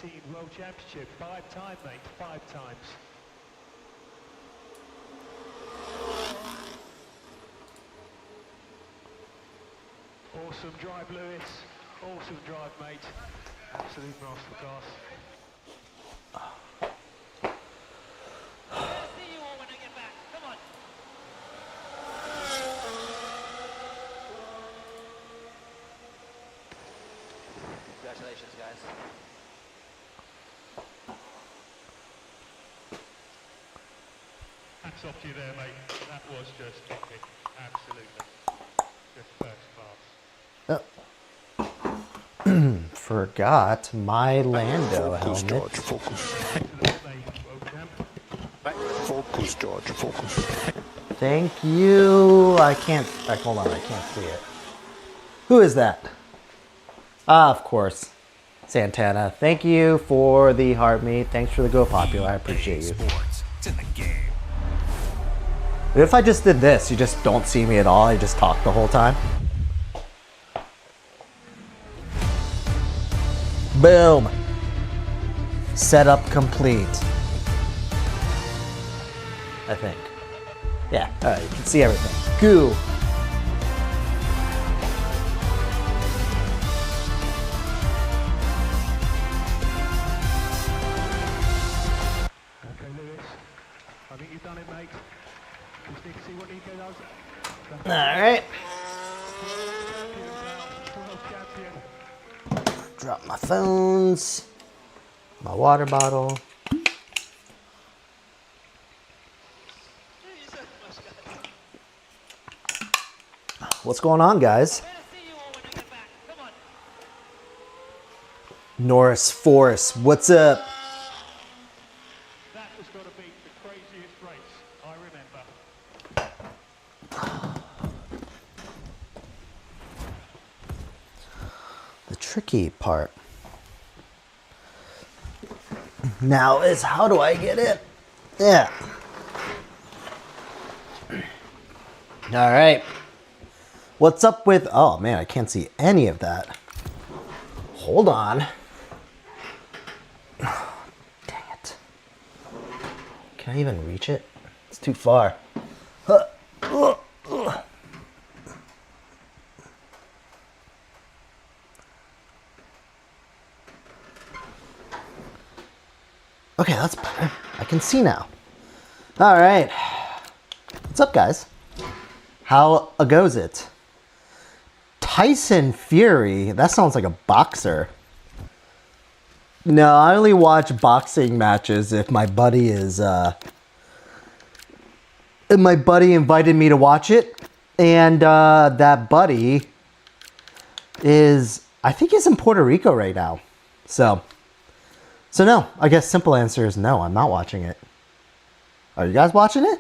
2018 World Championship. 5-time, mate, 5 times. Awesome drive, Lewis. Awesome drive, mate. Absolute masterclass. See you all when I get back. Come on. Congratulations, guys. Hats off to you there, mate. That was just epic. Absolutely. Just first class. Forgot my Lando Focus, helmet. George, focus. Excellent play, World Champ. Focus, George, focus. Thank you. I can't. Hold on, I can't see it. Who is that? Ah, of course, Santana. Thank you for the heart me. Thanks for the Go Popular. I appreciate you. Sports. It's in the game. If I just did this, you just don't see me at all. I just talk the whole time. Boom. Setup complete. I think. Yeah, alright, you can see everything. Goo. Okay, Lewis. I think you've done it, mate. Just need to see what Nico does. Alright. World champion. Drop my phones. My water bottle. What's going on, guys? See you all when I get back. Come on. Norris Force, what's up? That has got to be the craziest race I remember. The tricky part now is how do I get it? Yeah. All right. What's up with, oh man, I can't see any of that. Hold on. Dang it. Can I even reach it? It's too far. Okay, that's better. I can see now. All right. What's up, guys? How goes it? Tyson Fury? That sounds like a boxer. No, I only watch boxing matches if my buddy is, if my buddy invited me to watch it. And that buddy is, I think he's in Puerto Rico right now. So no, I guess simple answer is no, I'm not watching it. Are you guys watching it?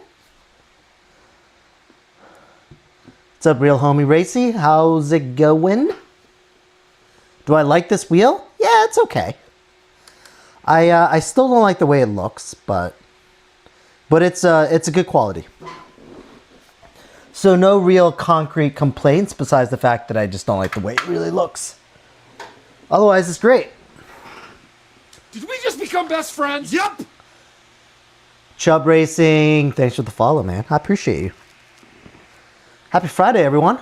What's up, real homie Racy? How's it going? Do I like this wheel? Yeah, it's okay. I still don't like the way it looks, but it's a good quality. So no real concrete complaints besides the fact that I just don't like the way it really looks. Otherwise, it's great. Did we just become best friends? Yep. Chubb Racing, thanks for the follow, man. I appreciate you. Happy Friday, everyone.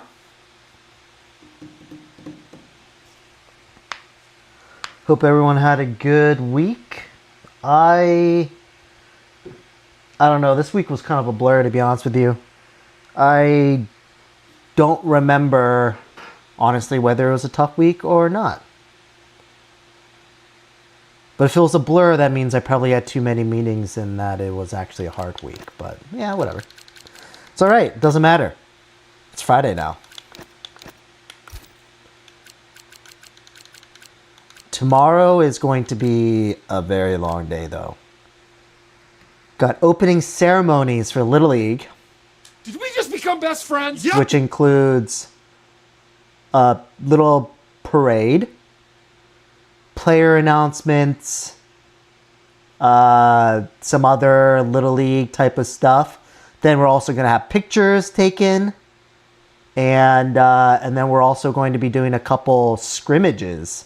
Hope everyone had a good week. I don't know. This week was kind of a blur, to be honest with you. I don't remember, honestly, whether it was a tough week or not. But if it was a blur, that means I probably had too many meetings and that it was actually a hard week. But yeah, whatever. It's all right. It doesn't matter. It's Friday now. Tomorrow is going to be a very long day, though. Got opening ceremonies for Little League. Did we just become best friends? Yep. Which includes a little parade, player announcements, some other Little League type of stuff. Then we're also going to have pictures taken, and then we're also going to be doing a couple scrimmages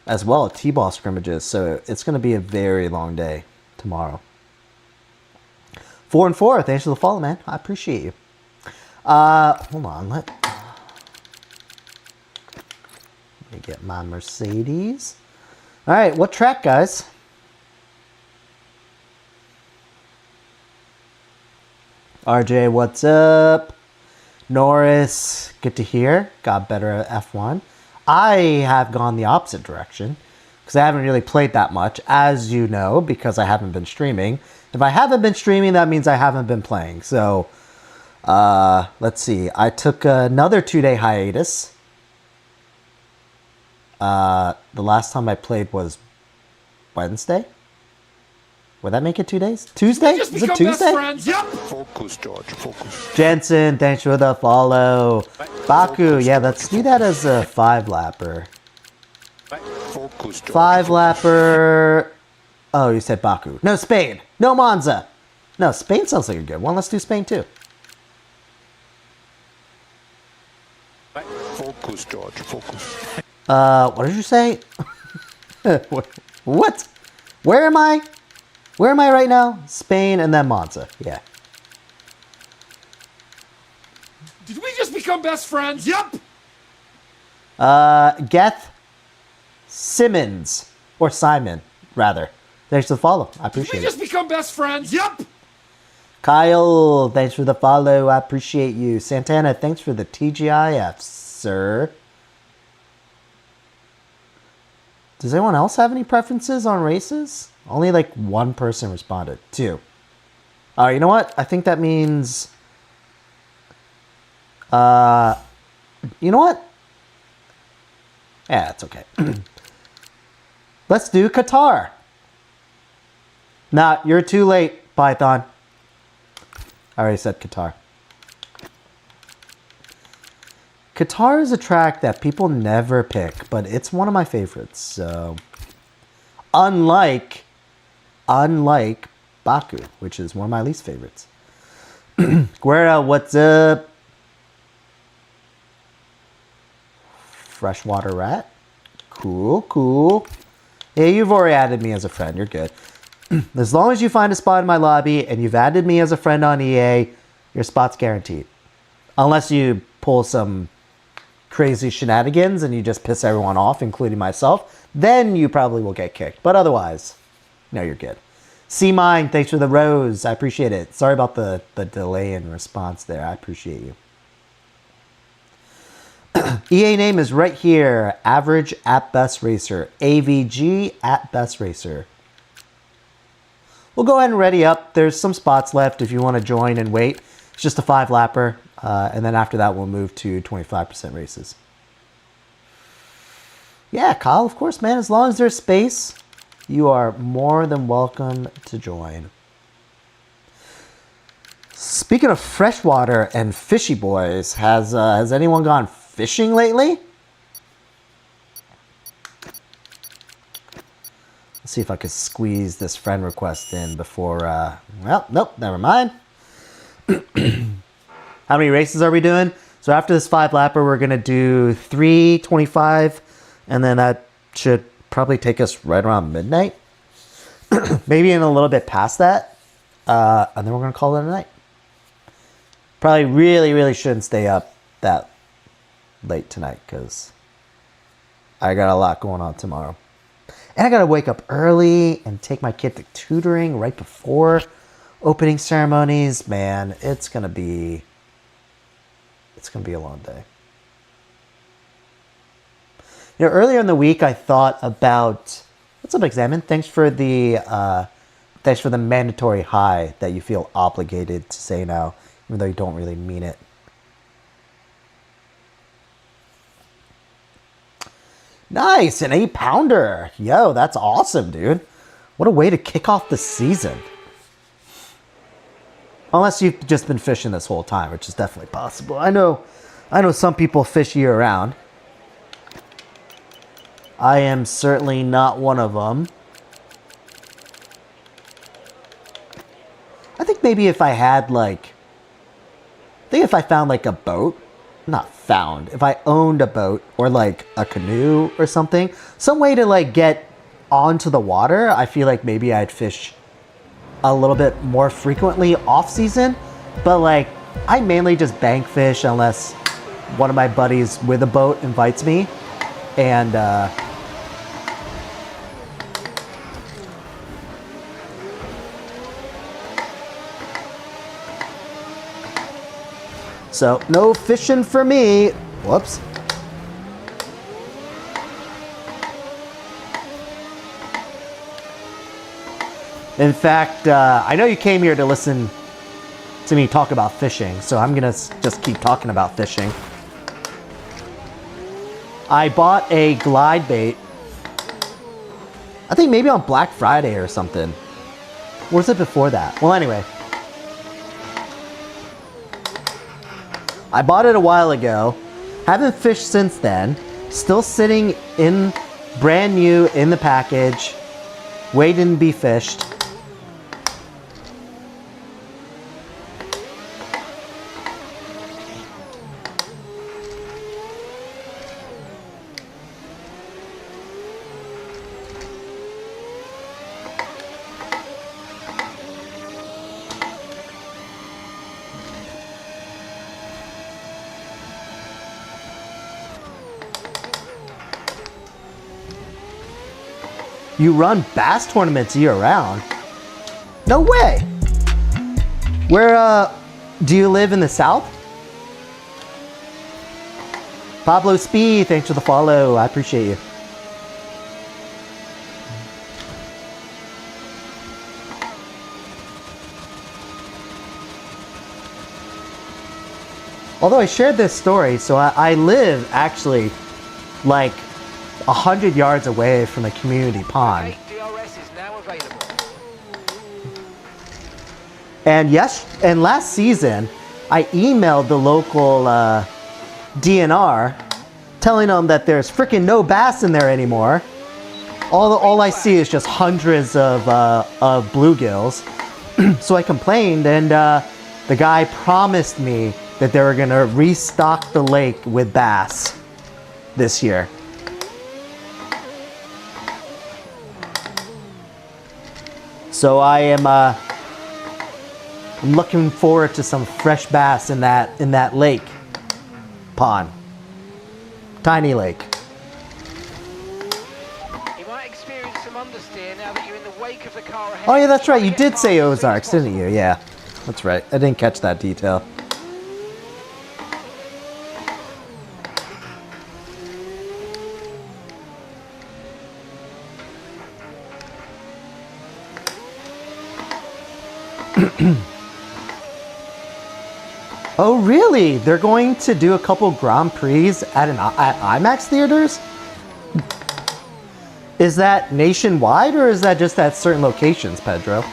as well, T-ball scrimmages. So it's going to be a very long day tomorrow. 4 and 4. Thanks for the follow, man. I appreciate you. Hold on. Let me get my Mercedes. All right, what track, guys? RJ, what's up? Norris, good to hear. Got better at F1. I have gone the opposite direction because I haven't really played that much, as you know, because I haven't been streaming. If I haven't been streaming, that means I haven't been playing. So, let's see. I took another 2-day hiatus. The last time I played was Wednesday. Would that make it 2 days? Tuesday? We just Is it become best Tuesday? friends. Yep. Focus, George, focus. Jensen, thanks for the follow. Baku, yeah, let's do that as a 5-lapper. Focus, George. 5-lapper. Oh, you said Baku. No, Spain. No, Monza. No, Spain sounds like a good one. Let's do Spain too. Focus, George, focus. What did you say? What? Where am I? Where am I right now? Spain and then Monza. Yeah. Did we just become best friends? Yep. Geth Simmons. Or Simon, rather. Thanks for the follow. I Did we appreciate just it. become best friends? Yep. Kyle, thanks for the follow. I appreciate you. Santana, thanks for the TGIF, sir. Does anyone else have any preferences on races? Only like one person responded. 2. You know what? I think that means... you know what? Yeah, it's okay. Let's do Qatar. Nah, you're too late, Python. I already said Qatar. Qatar is a track that people never pick, but it's one of my favorites. So, unlike Baku, which is one of my least favorites. Guerra, what's up? Freshwater rat. Cool, cool. Hey, you've already added me as a friend. You're good. As long as you find a spot in my lobby and you've added me as a friend on EA, your spot's guaranteed. Unless you pull some crazy shenanigans and you just piss everyone off, including myself, then you probably will get kicked. But otherwise, no, you're good. See mine, thanks for the rose. I appreciate it. Sorry about the delay in response there. I appreciate you. EA name is right here. Average at Best Racer. AVG at Best Racer. We'll go ahead and ready up. There's some spots left if you want to join and wait. It's just a 5-lapper. And then after that, we'll move to 25% races. Yeah, Kyle, of course, man. As long as there's space, you are more than welcome to join. Speaking of freshwater and fishy boys, has anyone gone fishing lately? Let's see if I could squeeze this friend request in before... well, nope, never mind. How many races are we doing? So after this 5-lapper, we're going to do 3:25, and then that should probably take us right around midnight. Maybe in a little bit past that. And then we're going to call it a night. Probably really shouldn't stay up that late tonight because I got a lot going on tomorrow. And I got to wake up early and take my kid to tutoring right before opening ceremonies. Man, it's going to be a long day. You know, earlier in the week, I thought about... What's up, Examine? Thanks for the mandatory hi that you feel obligated to say now, even though you don't really mean it. Nice, an 8-pounder. Yo, that's awesome, dude. What a way to kick off the season. Unless you've just been fishing this whole time, which is definitely possible. I know some people fish year-round. I am certainly not one of them. I think maybe if I had if I found like a boat not found, if I owned a boat or like a canoe or something, some way to like get onto the water, I feel like maybe I'd fish a little bit more frequently off season. But like, I mainly just bank fish unless one of my buddies with a boat invites me. And so no fishing for me. Whoops. In fact, I know you came here to listen to me talk about fishing, so I'm gonna just keep talking about fishing. I bought a glide bait, I think maybe on Black Friday or something. Or was it before that? Well, anyway. I bought it a while ago. Haven't fished since then. Still sitting in, brand new in the package, waiting to be fished. You run bass tournaments year-round? No way! Where, do you live in the South? Pablo Speed, thanks for the follow. I appreciate you. Although I shared this story, so I live actually like 100 yards away from a community pond. DRS is now available. And and last season, I emailed the local DNR telling them that there's freaking no bass in there anymore. All I see is just hundreds of bluegills. So I complained, and the guy promised me that they were gonna restock the lake with bass this year. So I am I'm looking forward to some fresh bass in that lake pond. Tiny lake. You might experience some understeer now that you're in the wake of the car ahead. Oh yeah, that's right. You did say Ozarks, didn't you? Yeah, that's right. I didn't catch that detail. Oh really? They're going to do a couple Grand Prix at IMAX theaters? Is that nationwide or is that just at certain locations, Pedro?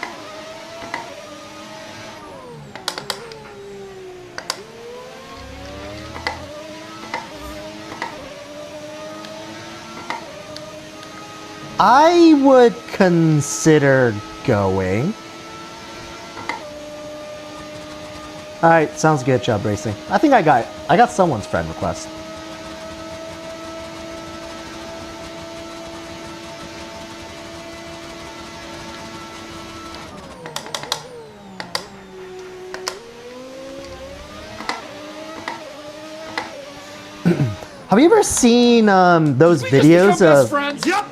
I would consider going. Alright, sounds good, Chubb Racing. I think I got someone's friend request. Have you ever seen those We just videos become best of friends. Yep.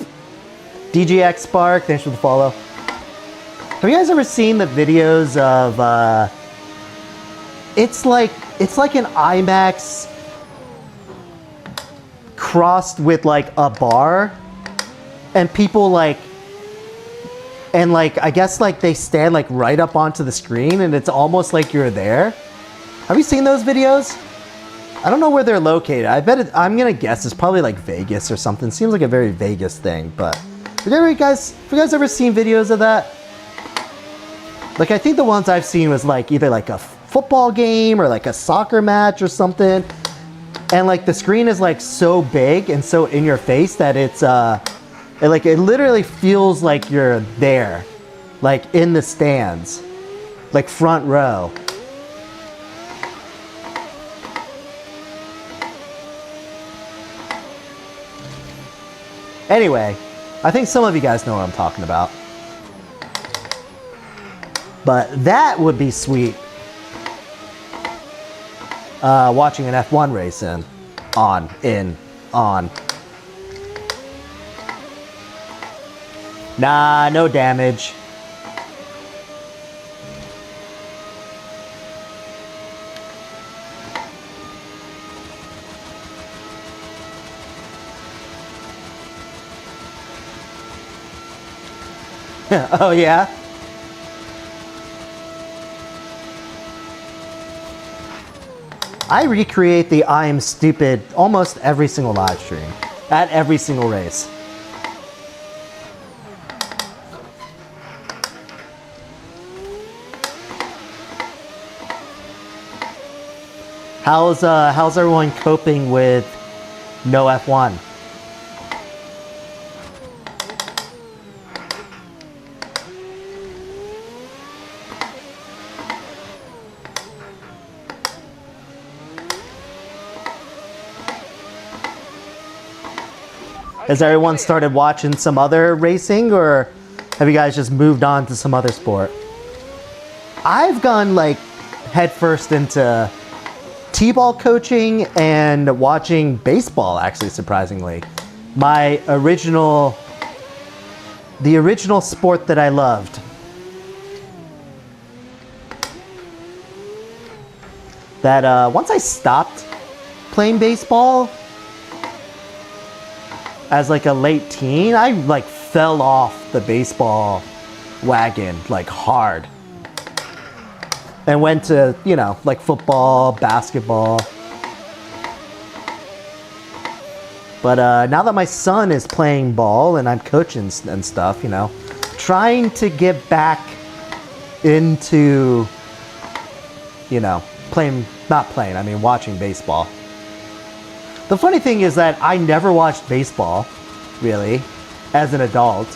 DGX Spark? Thanks for the follow. Have you guys ever seen the videos of it's like an IMAX crossed with like a bar, and people like, and like I guess like they stand like right up onto the screen and it's almost like you're there. Have you seen those videos? I don't know where they're located. I bet I'm gonna guess it's probably like Vegas or something. Seems like a very Vegas thing, but have you guys ever seen videos of that? Like I think the ones I've seen was like either like a football game or like a soccer match or something, and like the screen is like so big and so in your face that it's it literally feels like you're there, like in the stands, like front row. Anyway, I think some of you guys know what I'm talking about. But that would be sweet. Watching an F1 race on. Nah, no damage. Oh yeah? I recreate the I am stupid almost every single live stream. At every single race. How's everyone coping with no F1? Has everyone started watching some other racing, or have you guys just moved on to some other sport? I've gone like headfirst into T-ball coaching and watching baseball, actually, surprisingly. The original sport that I loved. That once I stopped playing baseball as like a late teen, I like fell off the baseball wagon like hard. And went to, you know, like football, basketball. But now that my son is playing ball and I'm coaching and stuff, you know, trying to get back into, you know, watching baseball. The funny thing is that I never watched baseball, really, as an adult.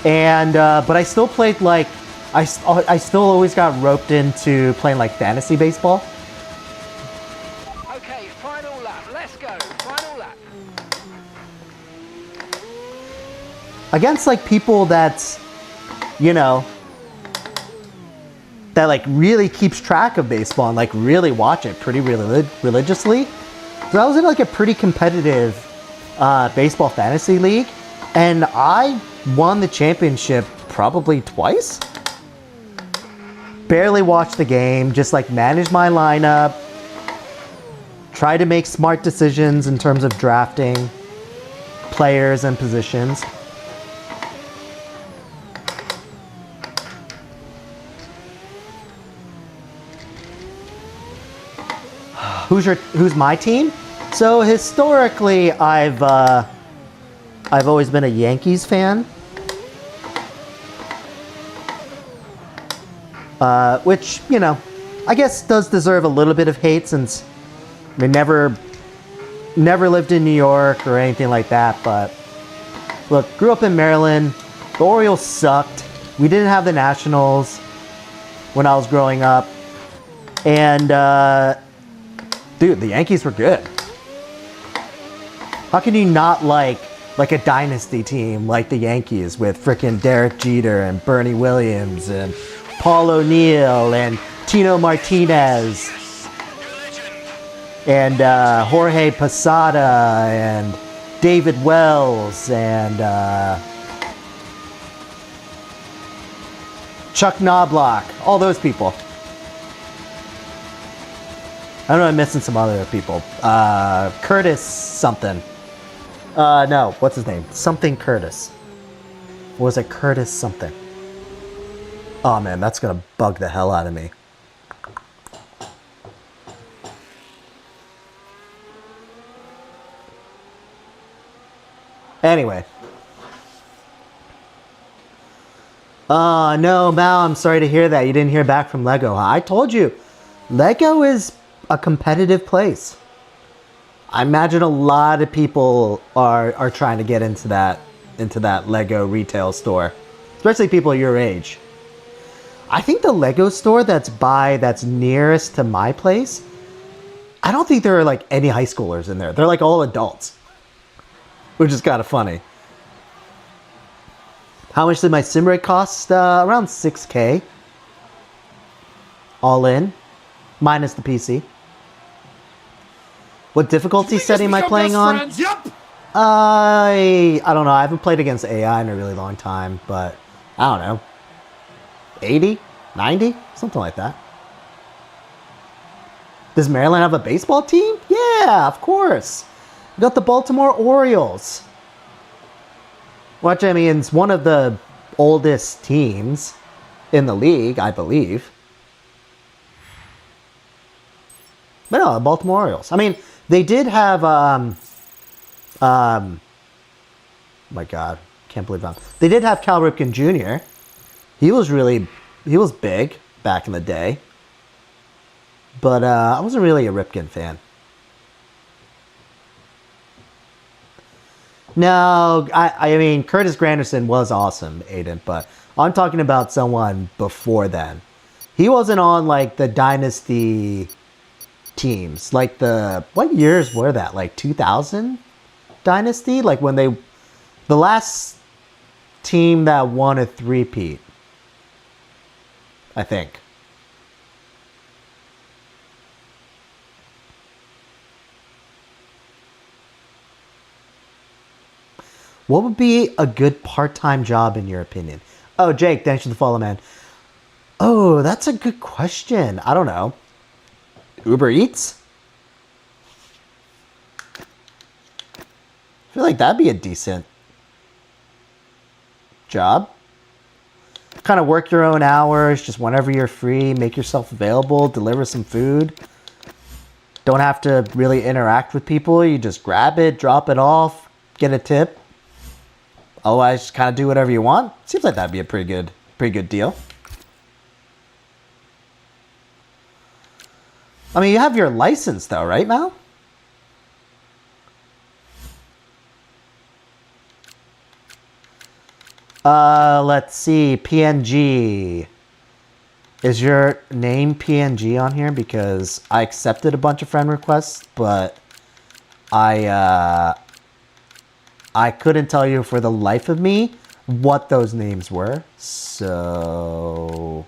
And, but I still played like, I still always got roped into playing like fantasy baseball. Okay, final lap. Let's go. Final lap. Against like people that's, you know, that like really keeps track of baseball and like really watch it pretty religiously. So I was in like a pretty competitive baseball fantasy league, and I won the championship probably twice. Barely watched the game, just like managed my lineup, try to make smart decisions in terms of drafting players and positions. Who's my team? So historically, I've always been a Yankees fan, which, you know, I guess does deserve a little bit of hate since I never lived in New York or anything like that. But look, grew up in Maryland. The Orioles sucked. We didn't have the Nationals when I was growing up, and dude, the Yankees were good. How can you not like a dynasty team like the Yankees with frickin' Derek Jeter and Bernie Williams and Paul O'Neill and Tino Martinez and Jorge Posada and David Wells and Chuck Knobloch, all those people. I don't know, I'm missing some other people. Curtis something. No, what's his name? Something Curtis. Or was it Curtis something? Oh man, that's gonna bug the hell out of me. Anyway. No, Mal, I'm sorry to hear that. You didn't hear back from Lego. I told you, Lego is a competitive place. I imagine a lot of people are trying to get into that Lego retail store, especially people your age. I think the Lego store that's nearest to my place, I don't think there are like any high schoolers in there. They're like all adults, which is kind of funny. How much did my sim rig cost? Around 6K. All in. Minus the PC. What difficulty setting am I playing on? Yep. I don't know. I haven't played against AI in a really long time, but I don't know. 80? 90? Something like that. Does Maryland have a baseball team? Yeah, of course. We got the Baltimore Orioles. Which, I mean, it's one of the oldest teams in the league, I believe. But no, the Baltimore Orioles. I mean, they did have, my God, can't believe that. They did have Cal Ripken Jr. He was big back in the day. But I wasn't really a Ripken fan. No, I mean, Curtis Granderson was awesome, Aiden, but I'm talking about someone before then. He wasn't on, like, the Dynasty teams. Like, what years were that? Like, 2000 Dynasty? Like, when the last team that won a three-peat, I think. What would be a good part-time job in your opinion? Oh, Jake, thanks for the follow, man. Oh, that's a good question. I don't know. Uber Eats? I feel like that'd be a decent job. Kind of work your own hours, just whenever you're free, make yourself available, deliver some food. Don't have to really interact with people. You just grab it, drop it off, get a tip. Otherwise, just kind of do whatever you want. Seems like that'd be a pretty good deal. I mean, you have your license though, right, Mal? Let's see. PNG. Is your name PNG on here? Because I accepted a bunch of friend requests, but I couldn't tell you for the life of me what those names were. So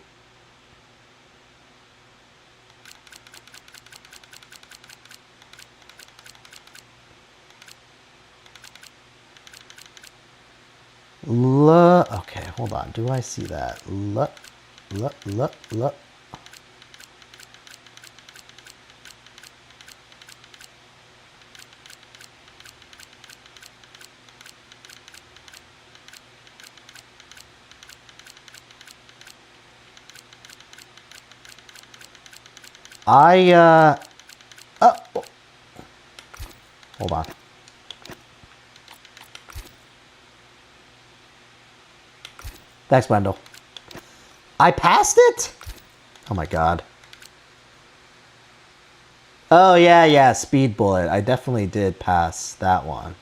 okay, hold on. Do I see that? Hold on. Thanks, Wendell. I passed it? Oh my God. Oh yeah, Speed Bullet. I definitely did pass that one.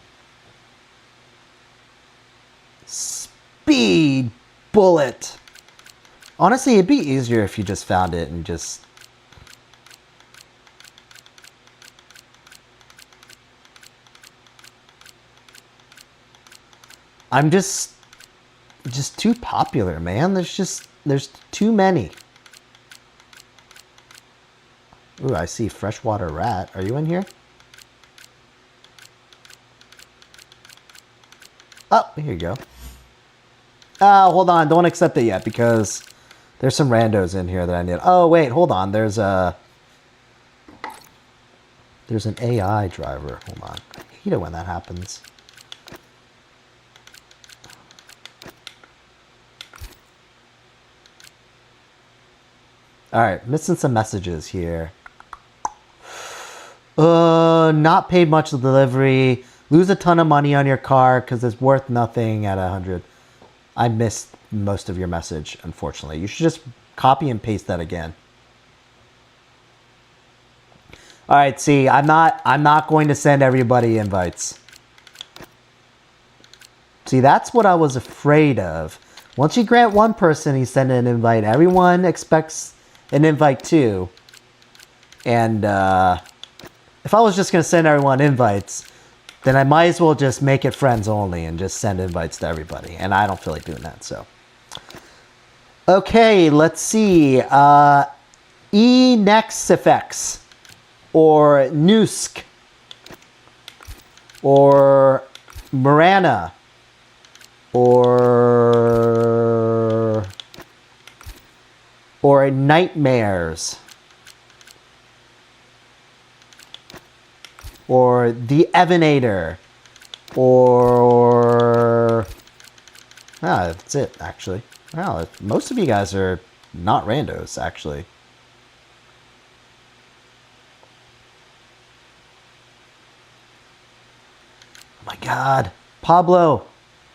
Speed Bullet. Honestly, it'd be easier if you just found it and just... I'm just too popular, man. There's too many. Ooh, I see Freshwater Rat. Are you in here? Oh, here you go. Hold on. Don't accept it yet because there's some randos in here that I need. Oh, wait. Hold on. There's an AI driver. Hold on. I hate it when that happens. All right, missing some messages here. Not paid much of delivery. Lose a ton of money on your car because it's worth nothing at 100. I missed most of your message, unfortunately. You should just copy and paste that again. All right, see, I'm not going to send everybody invites. See, that's what I was afraid of. Once you grant one person, you send an invite. Everyone expects an invite too. And if I was just going to send everyone invites, then I might as well just make it friends only and just send invites to everybody. And I don't feel like doing that, so. Okay, let's see. Enexifex or Nusk or Marana or Nightmares or The Evanator or that's it actually. Wow, most of you guys are not randos actually. Oh my god, Pablo,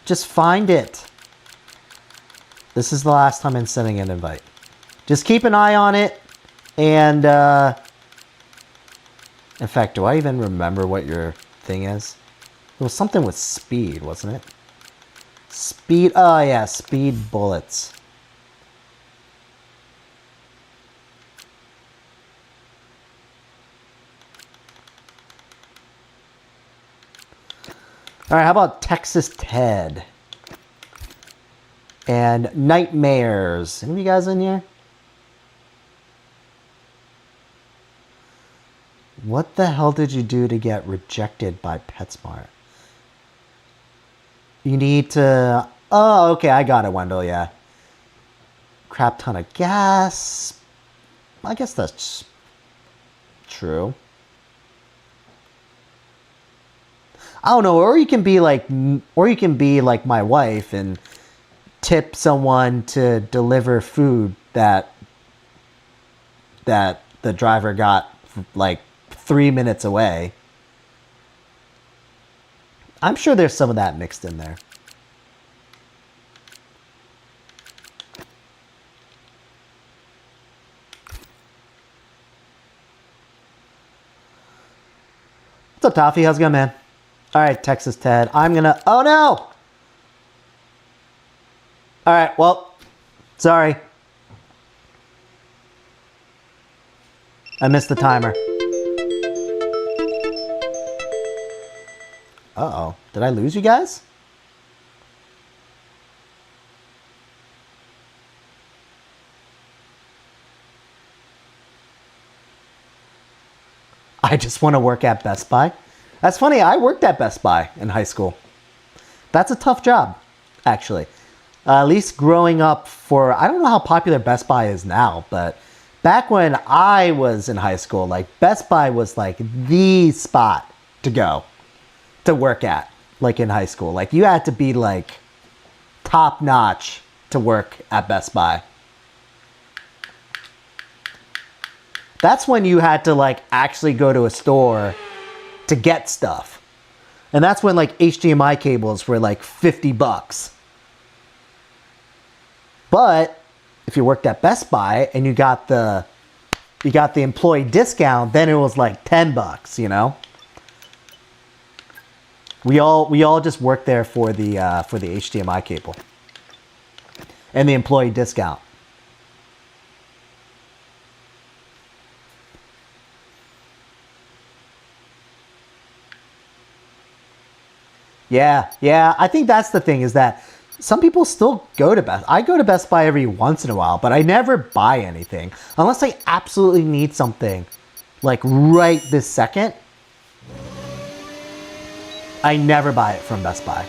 just find it. This is the last time I'm sending an invite. Just keep an eye on it. And, in fact, do I even remember what your thing is? It was something with speed, wasn't it? Speed, oh yeah, speed bullets. All right, how about Texas Ted? And Nightmares. Any of you guys in here? What the hell did you do to get rejected by PetSmart? You need to... Oh, okay, I got it, Wendell, yeah. Crap ton of gas. I guess that's true. I don't know, or you can be like my wife and tip someone to deliver food that the driver got like 3 minutes away. I'm sure there's some of that mixed in there. What's up, Toffee? How's it going, man? All right, Texas Ted. I'm gonna... Oh, no! All right, well, sorry. I missed the timer. Uh-oh. Did I lose you guys? I just want to work at Best Buy. That's funny. I worked at Best Buy in high school. That's a tough job, actually. At least growing up for... I don't know how popular Best Buy is now, but back when I was in high school, like Best Buy was like the spot to go to work at, like in high school. Like you had to be like top notch to work at Best Buy. That's when you had to like actually go to a store to get stuff. And that's when like HDMI cables were like $50. But if you worked at Best Buy and you got the employee discount, then it was like $10, you know? We all just worked there for the HDMI cable and the employee discount. Yeah, I think that's the thing, is that some people still go to Best... I go to Best Buy every once in a while, but I never buy anything. Unless I absolutely need something, like right this second, I never buy it from Best Buy.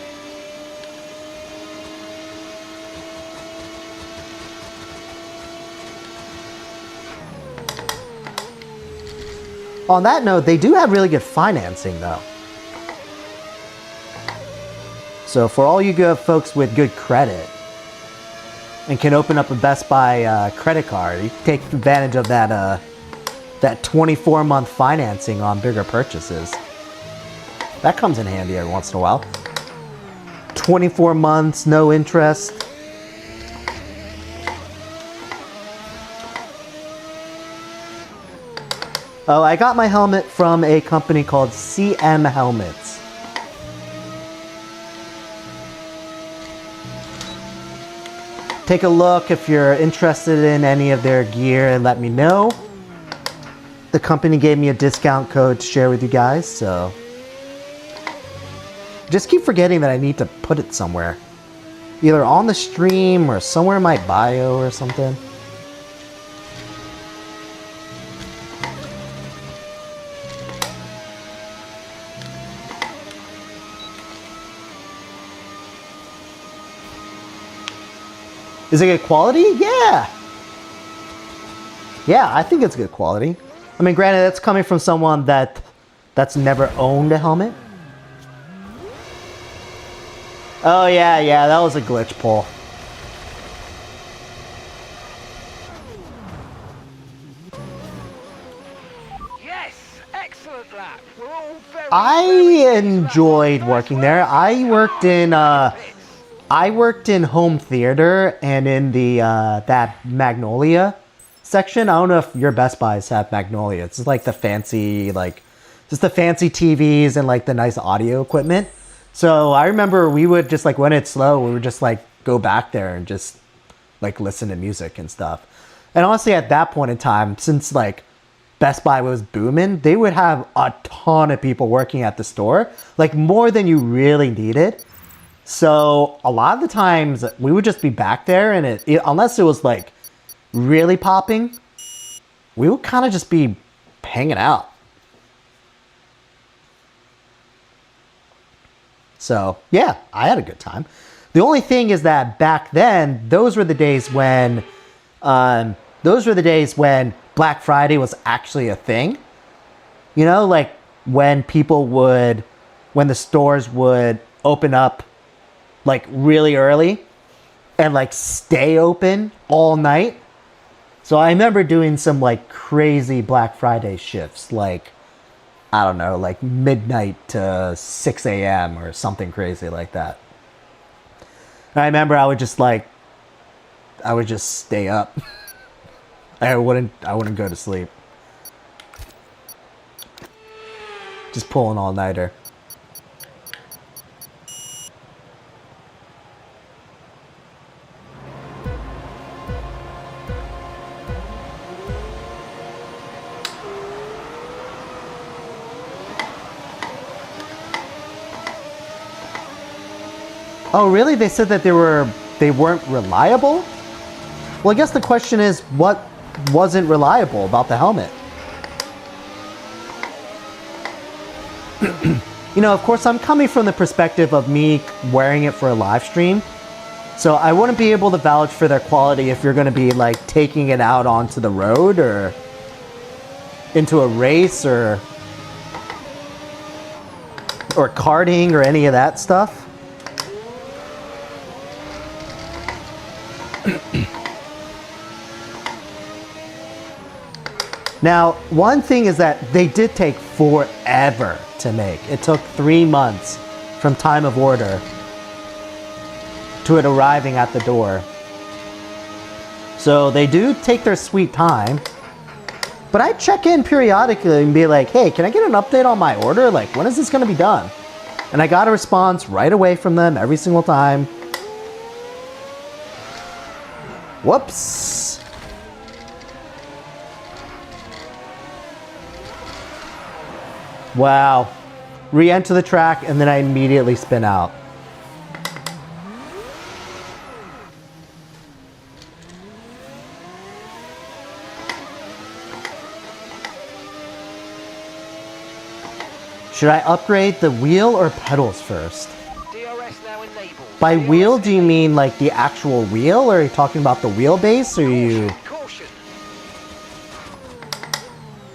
On that note, they do have really good financing, though. So for all you good folks with good credit and can open up a Best Buy credit card, you can take advantage of that 24-month financing on bigger purchases. That comes in handy every once in a while. 24 months, no interest. Oh, I got my helmet from a company called CM Helmets. Take a look if you're interested in any of their gear and let me know. The company gave me a discount code to share with you guys, so just keep forgetting that I need to put it somewhere. Either on the stream or somewhere in my bio or something. Is it good quality? Yeah. Yeah, I think it's good quality. I mean, granted, that's coming from someone that's never owned a helmet. Oh yeah, that was a glitch pull. Yes, excellent lap. We're all very. I enjoyed working there. I worked in home theater and in the that Magnolia section. I don't know if your Best Buys have Magnolia. It's like the fancy, like just the fancy TVs and like the nice audio equipment. So I remember we would just like when it's slow, we would just like go back there and just like listen to music and stuff. And honestly, at that point in time, since like Best Buy was booming, they would have a ton of people working at the store, like more than you really needed. So a lot of the times we would just be back there and it unless it was like really popping, we would kind of just be hanging out. So yeah, I had a good time. The only thing is that back then, those were the days when Black Friday was actually a thing. You know, like when the stores would open up like really early and like stay open all night. So I remember doing some like crazy Black Friday shifts, like I don't know, like midnight to 6 a.m. or something crazy like that. And I remember I would just stay up. I wouldn't go to sleep. Just pull an all-nighter. Oh, really? They said that they weren't reliable? Well, I guess the question is, what wasn't reliable about the helmet? You know, of course, I'm coming from the perspective of me wearing it for a live stream. So I wouldn't be able to vouch for their quality if you're going to be like taking it out onto the road or into a race or karting or any of that stuff. Now, one thing is that they did take forever to make. It took 3 months from time of order to it arriving at the door. So they do take their sweet time. But I check in periodically and be like, hey, can I get an update on my order? Like, when is this going to be done? And I got a response right away from them every single time. Whoops. Wow. Re-enter the track and then I immediately spin out. Should I upgrade the wheel or pedals first? DRS now enabled. By wheel, do you mean like the actual wheel, or are you talking about the wheelbase, or Caution.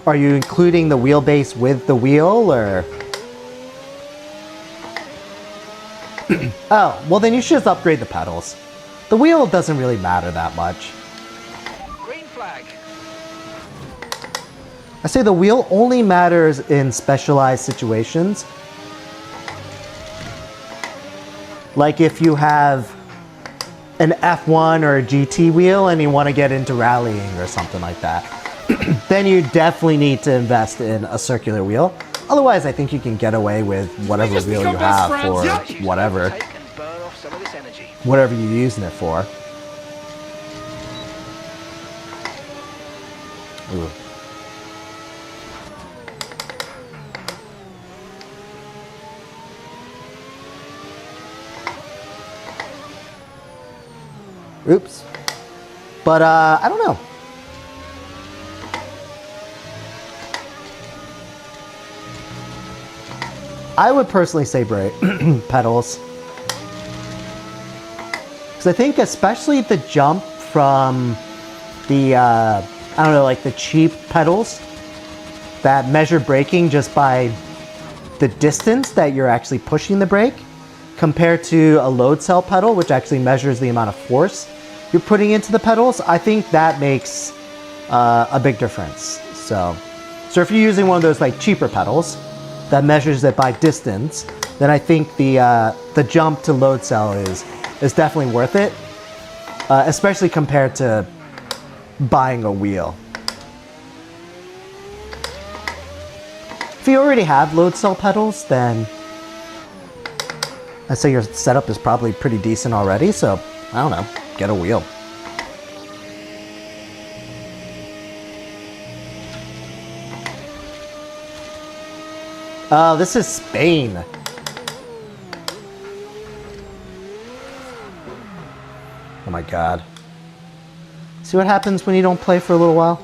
are you including the wheelbase with the wheel, or? Oh, well then you should just upgrade the pedals. The wheel doesn't really matter that much. Green flag. I say the wheel only matters in specialized situations. Like if you have an F1 or a GT wheel and you want to get into rallying or something like that, then you definitely need to invest in a circular wheel. Otherwise, I think you can get away with whatever just wheel you become best have friends? for Yep. whatever, Take and burn off some of this energy. whatever you're using it for. Ooh. Oops. But I don't know. I would personally say brake pedals. Because I think especially the jump from the, I don't know, like the cheap pedals that measure braking just by the distance that you're actually pushing the brake compared to a load cell pedal, which actually measures the amount of force you're putting into the pedals, I think that makes a big difference. So if you're using one of those like cheaper pedals that measures it by distance, then I think the jump to load cell is definitely worth it, especially compared to buying a wheel. If you already have load cell pedals, then I'd say your setup is probably pretty decent already, so I don't know, get a wheel. Oh, this is Spain. Oh my god. See what happens when you don't play for a little while?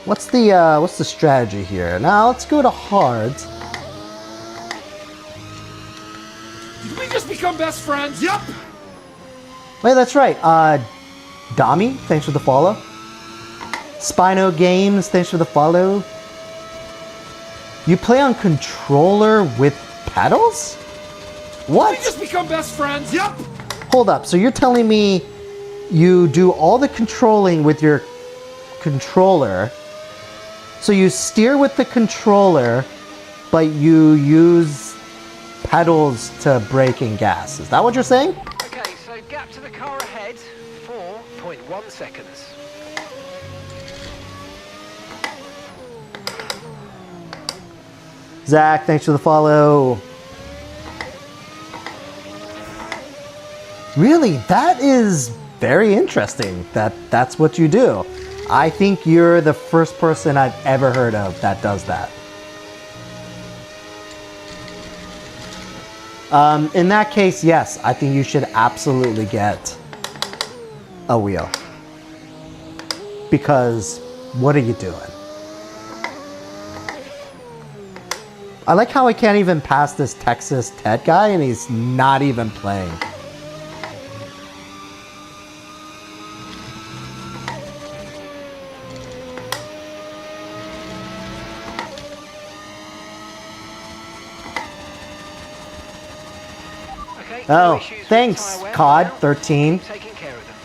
What's the strategy here? Now let's go to hards. Did we just become best friends? Yep. Wait, that's right. Dami, thanks for the follow. Spino Games, thanks for the follow. You play on controller with pedals? What? Did we just become best friends? Yep. Hold up, so you're telling me you do all the controlling with your controller, so you steer with the controller, but you use pedals to brake and gas. Is that what you're saying? Okay, so gap to the car ahead, 4.1 seconds. Zach, thanks for the follow. Really, that is very interesting that that's what you do. I think you're the first person I've ever heard of that does that. In that case, yes, I think you should absolutely get a wheel. Because what are you doing? I like how I can't even pass this Texas Ted guy and he's not even playing. Okay, Oh, no issues with thanks, tyre wear COD now. 13. Taking care of them.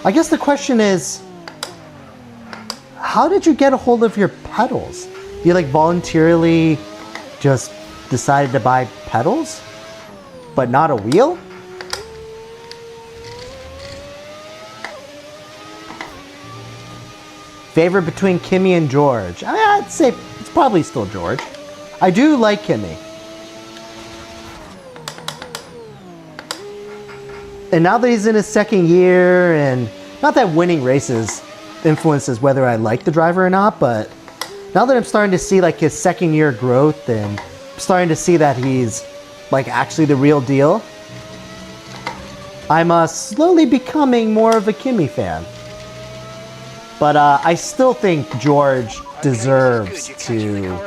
I guess the question is, how did you get a hold of your pedals? You like voluntarily just decided to buy pedals, but not a wheel? Favorite between Kimmy and George? I'd say it's probably still George. I do like Kimmy. And now that he's in his second year, and not that winning races influences whether I like the driver or not, but now that I'm starting to see like his second year growth and I'm starting to see that he's like actually the real deal, I'm slowly becoming more of a Kimmy fan. But I still think George deserves to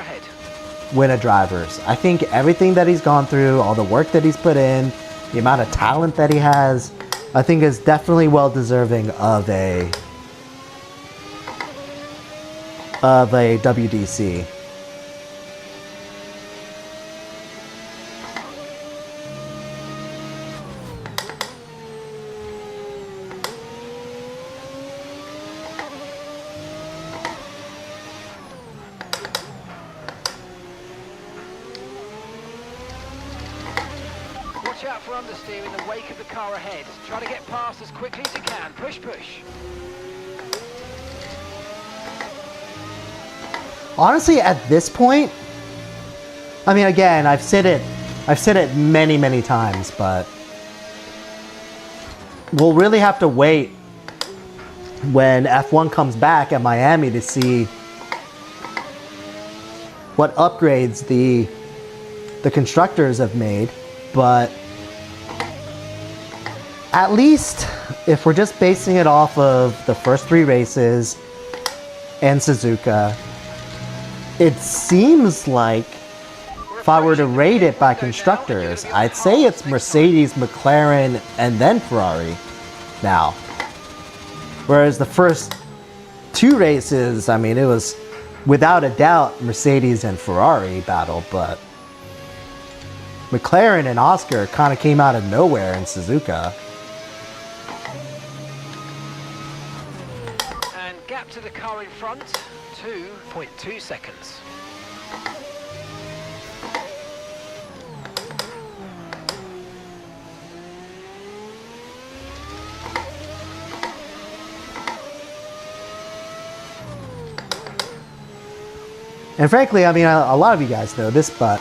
win a drivers. I think everything that he's gone through, all the work that he's put in, the amount of talent that he has, I think is definitely well deserving of a WDC. Watch out for understeer in the wake of the car ahead. Try to get past as quickly as you can. Push, push. honestly, at this point, I mean, again, I've said it many, many times, but we'll really have to wait when F1 comes back at Miami to see what upgrades the constructors have made. But at least if we're just basing it off of the first 3 races and Suzuka, it seems like if I were to rate it by constructors, I'd say it's Mercedes, McLaren, and then Ferrari now. Whereas the first 2 races, I mean, it was without a doubt Mercedes and Ferrari battle, but McLaren and Oscar kind of came out of nowhere in Suzuka. And gap to the car in front, 2.2 seconds. And frankly, I mean, a lot of you guys know this, but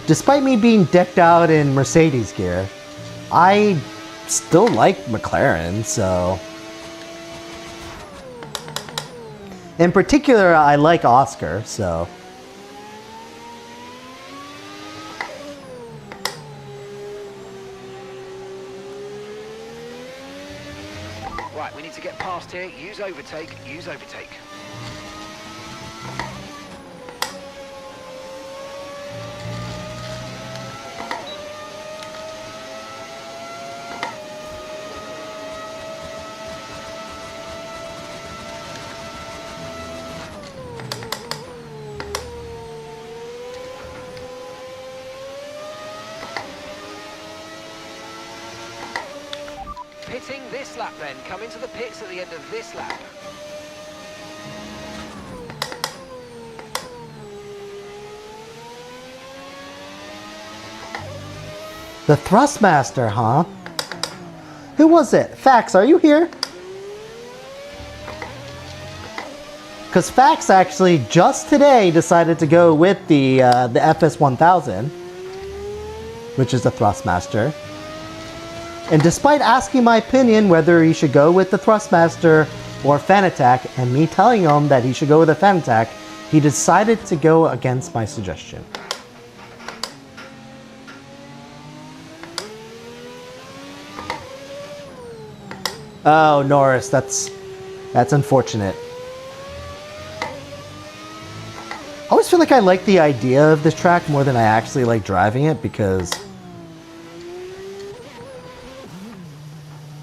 despite me being decked out in Mercedes gear, I still like McLaren, so... In particular, I like Oscar, so... Right, we need to get past here. Use overtake, use overtake. Pitting this lap then. Come into the pits at the end of this lap. The Thrustmaster, huh? Who was it? Fax, are you here? Because Fax actually just today decided to go with the FS1000, which is the Thrustmaster. And despite asking my opinion whether he should go with the Thrustmaster or Fanatec, and me telling him that he should go with the Fanatec, he decided to go against my suggestion. Oh, Norris, that's unfortunate. I always feel like I like the idea of this track more than I actually like driving it because...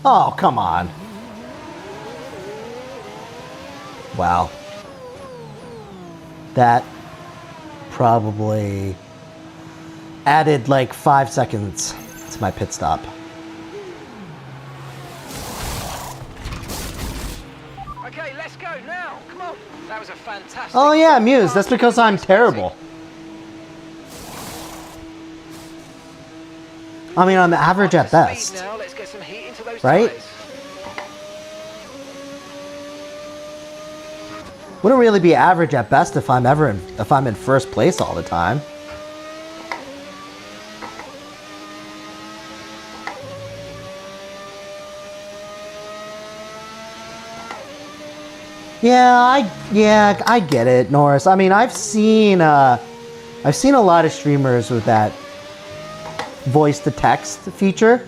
Oh, come on. Wow. That probably added like 5 seconds to my pit stop. Okay, let's go now. Come on. That was a fantastic... Oh yeah, Muse. That's because I'm terrible. I mean, I'm average at best. Now, let's get some heat into those right? tires. Wouldn't really be average at best if I'm in first place all the time. Yeah, I get it, Norris. I mean, I've seen a lot of streamers with that voice to text feature,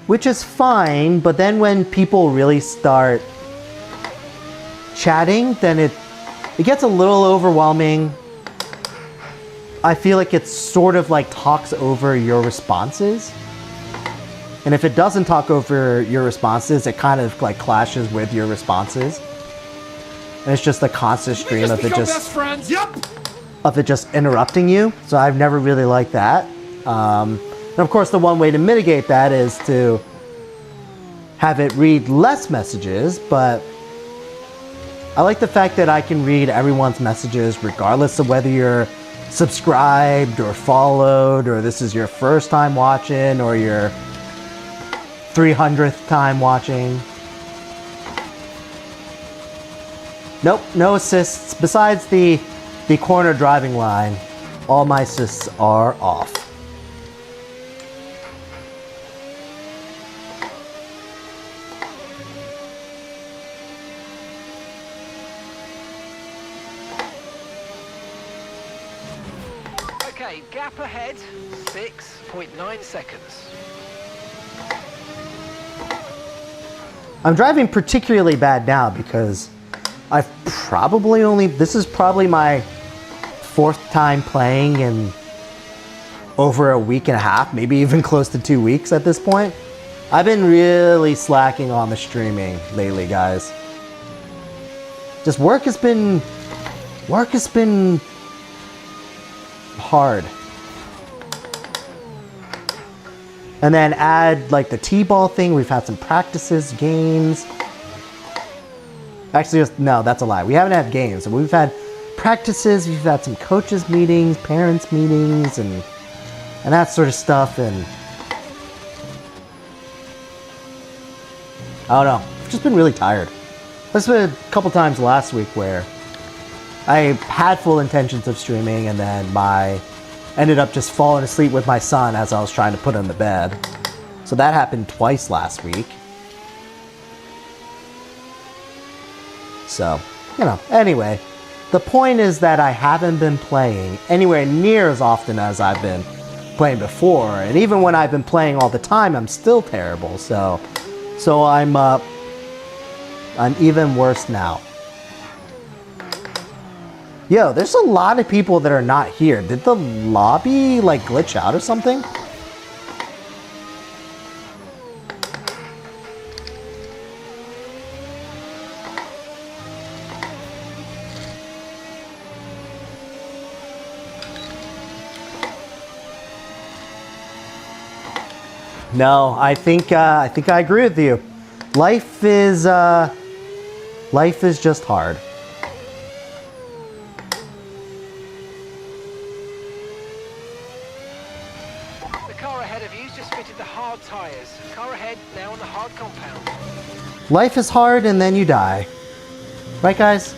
which is fine, but then when people really start chatting, then it gets a little overwhelming. I feel like it sort of like talks over your responses. And if it doesn't talk over your responses, it kind of like clashes with your responses. And it's just a constant stream of it best friends. Yep. of it just interrupting you. So I've never really liked that. And of course, the one way to mitigate that is to have it read less messages, but I like the fact that I can read everyone's messages regardless of whether you're subscribed or followed, or this is your first time watching or your 300th time watching. Nope, no assists. Besides the corner driving line, all my assists are off. Okay, gap ahead, 6.9 seconds. I'm driving particularly bad now because I've probably this is probably my 4th time playing in over a week and a half, maybe even close to 2 weeks at this point. I've been really slacking on the streaming lately, guys. Just work has been hard. And then add like the T-ball thing. We've had some practices, games. Actually, no, that's a lie. We haven't had games. We've had practices. We've had some coaches meetings, parents meetings, and that sort of stuff. And I don't know. I've just been really tired. There's been a couple times last week where I had full intentions of streaming, and then ended up just falling asleep with my son as I was trying to put him to bed. So that happened twice last week. So, anyway, the point is that I haven't been playing anywhere near as often as I've been playing before, and even when I've been playing all the time, I'm still terrible. So I'm even worse now. Yo, there's a lot of people that are not here. Did the lobby, like, glitch out or something? No, I think I agree with you. Life is just hard. Tires. Car ahead, now on the hard compound. Life is hard and then you die. Right, guys?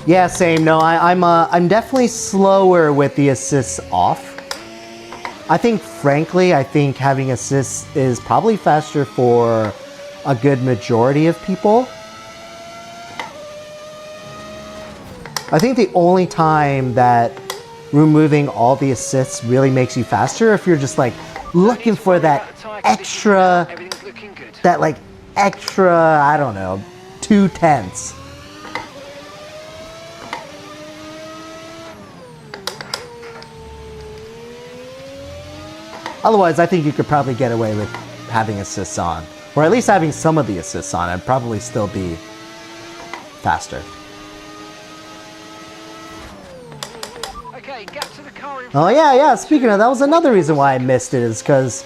Yeah, same. No, I'm definitely slower with the assists off. I think having assists is probably faster for a good majority of people. I think the only time that removing all the assists really makes you faster if you're just like looking for that extra, I don't know, 2/10. Otherwise, I think you could probably get away with having assists on, or at least having some of the assists on, and probably still be faster. Gap to the car in Oh yeah. Speaking of, that was another reason why I missed it, is because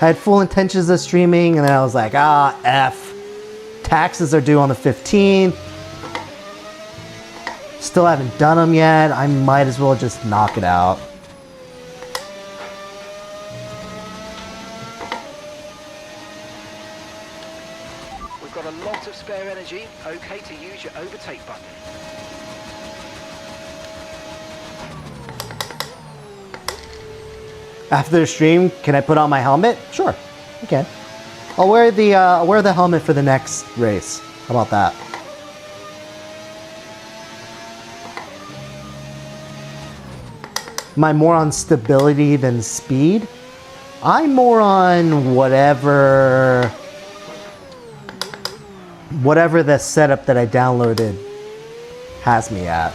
I had full intentions of streaming, and then I was like, F. Taxes are due on the 15th. Still haven't done them yet. I might as well just knock it out. We've got a lot of spare energy. Okay to use your overtake button. After the stream, can I put on my helmet? Sure, okay. I'll wear the helmet for the next race. How about that? Am I more on stability than speed? I'm more on whatever the setup that I downloaded has me at.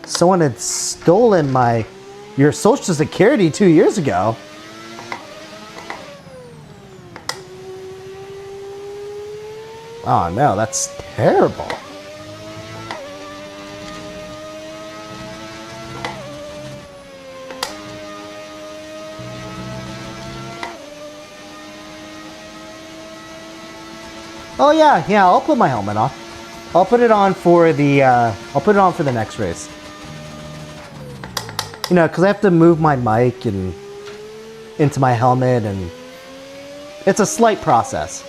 Someone had stolen your social security 2 years ago. Oh no, that's terrible. Oh yeah, yeah. I'll put my helmet on. I'll put it on for the. I'll put it on for the next race. You know, because I have to move my mic and into my helmet, and it's a slight process.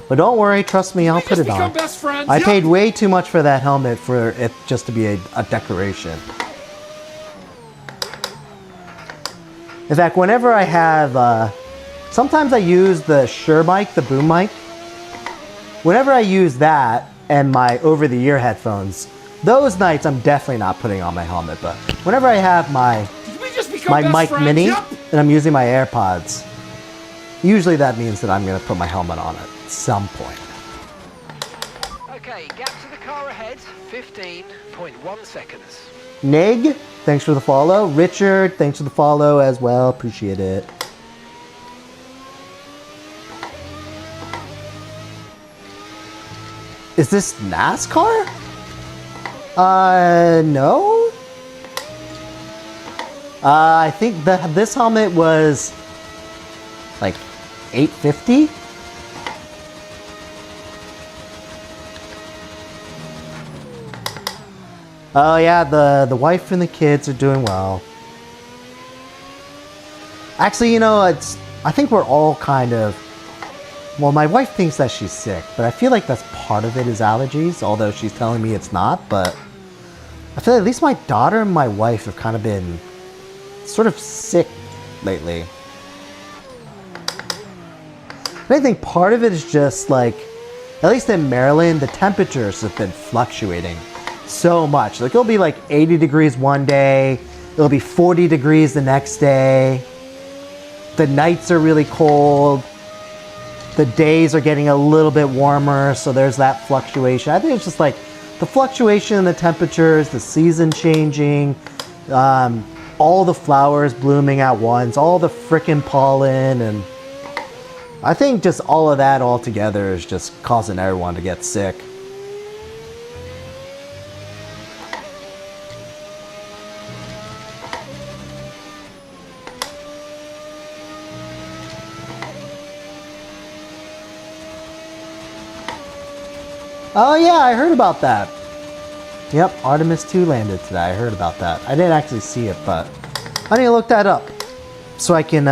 But don't worry, trust me, I'll put it on. Best friends? I Yep. paid way too much for that helmet for it just to be a decoration. In fact, whenever I have, sometimes I use the Shure mic, the boom mic. Whenever I use that and my over-the-ear headphones, those nights I'm definitely not putting on my helmet. But whenever I have my Did we just become best mic friends? mini Yep. and I'm using my AirPods, usually that means that I'm going to put my helmet on at some point. Okay, gap to the car ahead, 15.1 seconds. Nig, thanks for the follow. Richard, thanks for the follow as well. Appreciate it. Is this NASCAR? No. I think that this helmet was like $850. Oh yeah, the wife and the kids are doing well. Actually, you know, I think we're all kind of, well, my wife thinks that she's sick, but I feel like that's part of it is allergies, although she's telling me it's not, but I feel like at least my daughter and my wife have kind of been sort of sick lately. And I think part of it is just like, at least in Maryland, the temperatures have been fluctuating so much. Like it'll be like 80 degrees one day, it'll be 40 degrees the next day. The nights are really cold. The days are getting a little bit warmer, so there's that fluctuation. I think it's just like the fluctuation in the temperatures, the season changing, all the flowers blooming at once, all the frickin' pollen, and I think just all of that all together is just causing everyone to get sick. Oh yeah, I heard about that. Yep, Artemis 2 landed today. I heard about that. I didn't actually see it, but I need to look that up so I can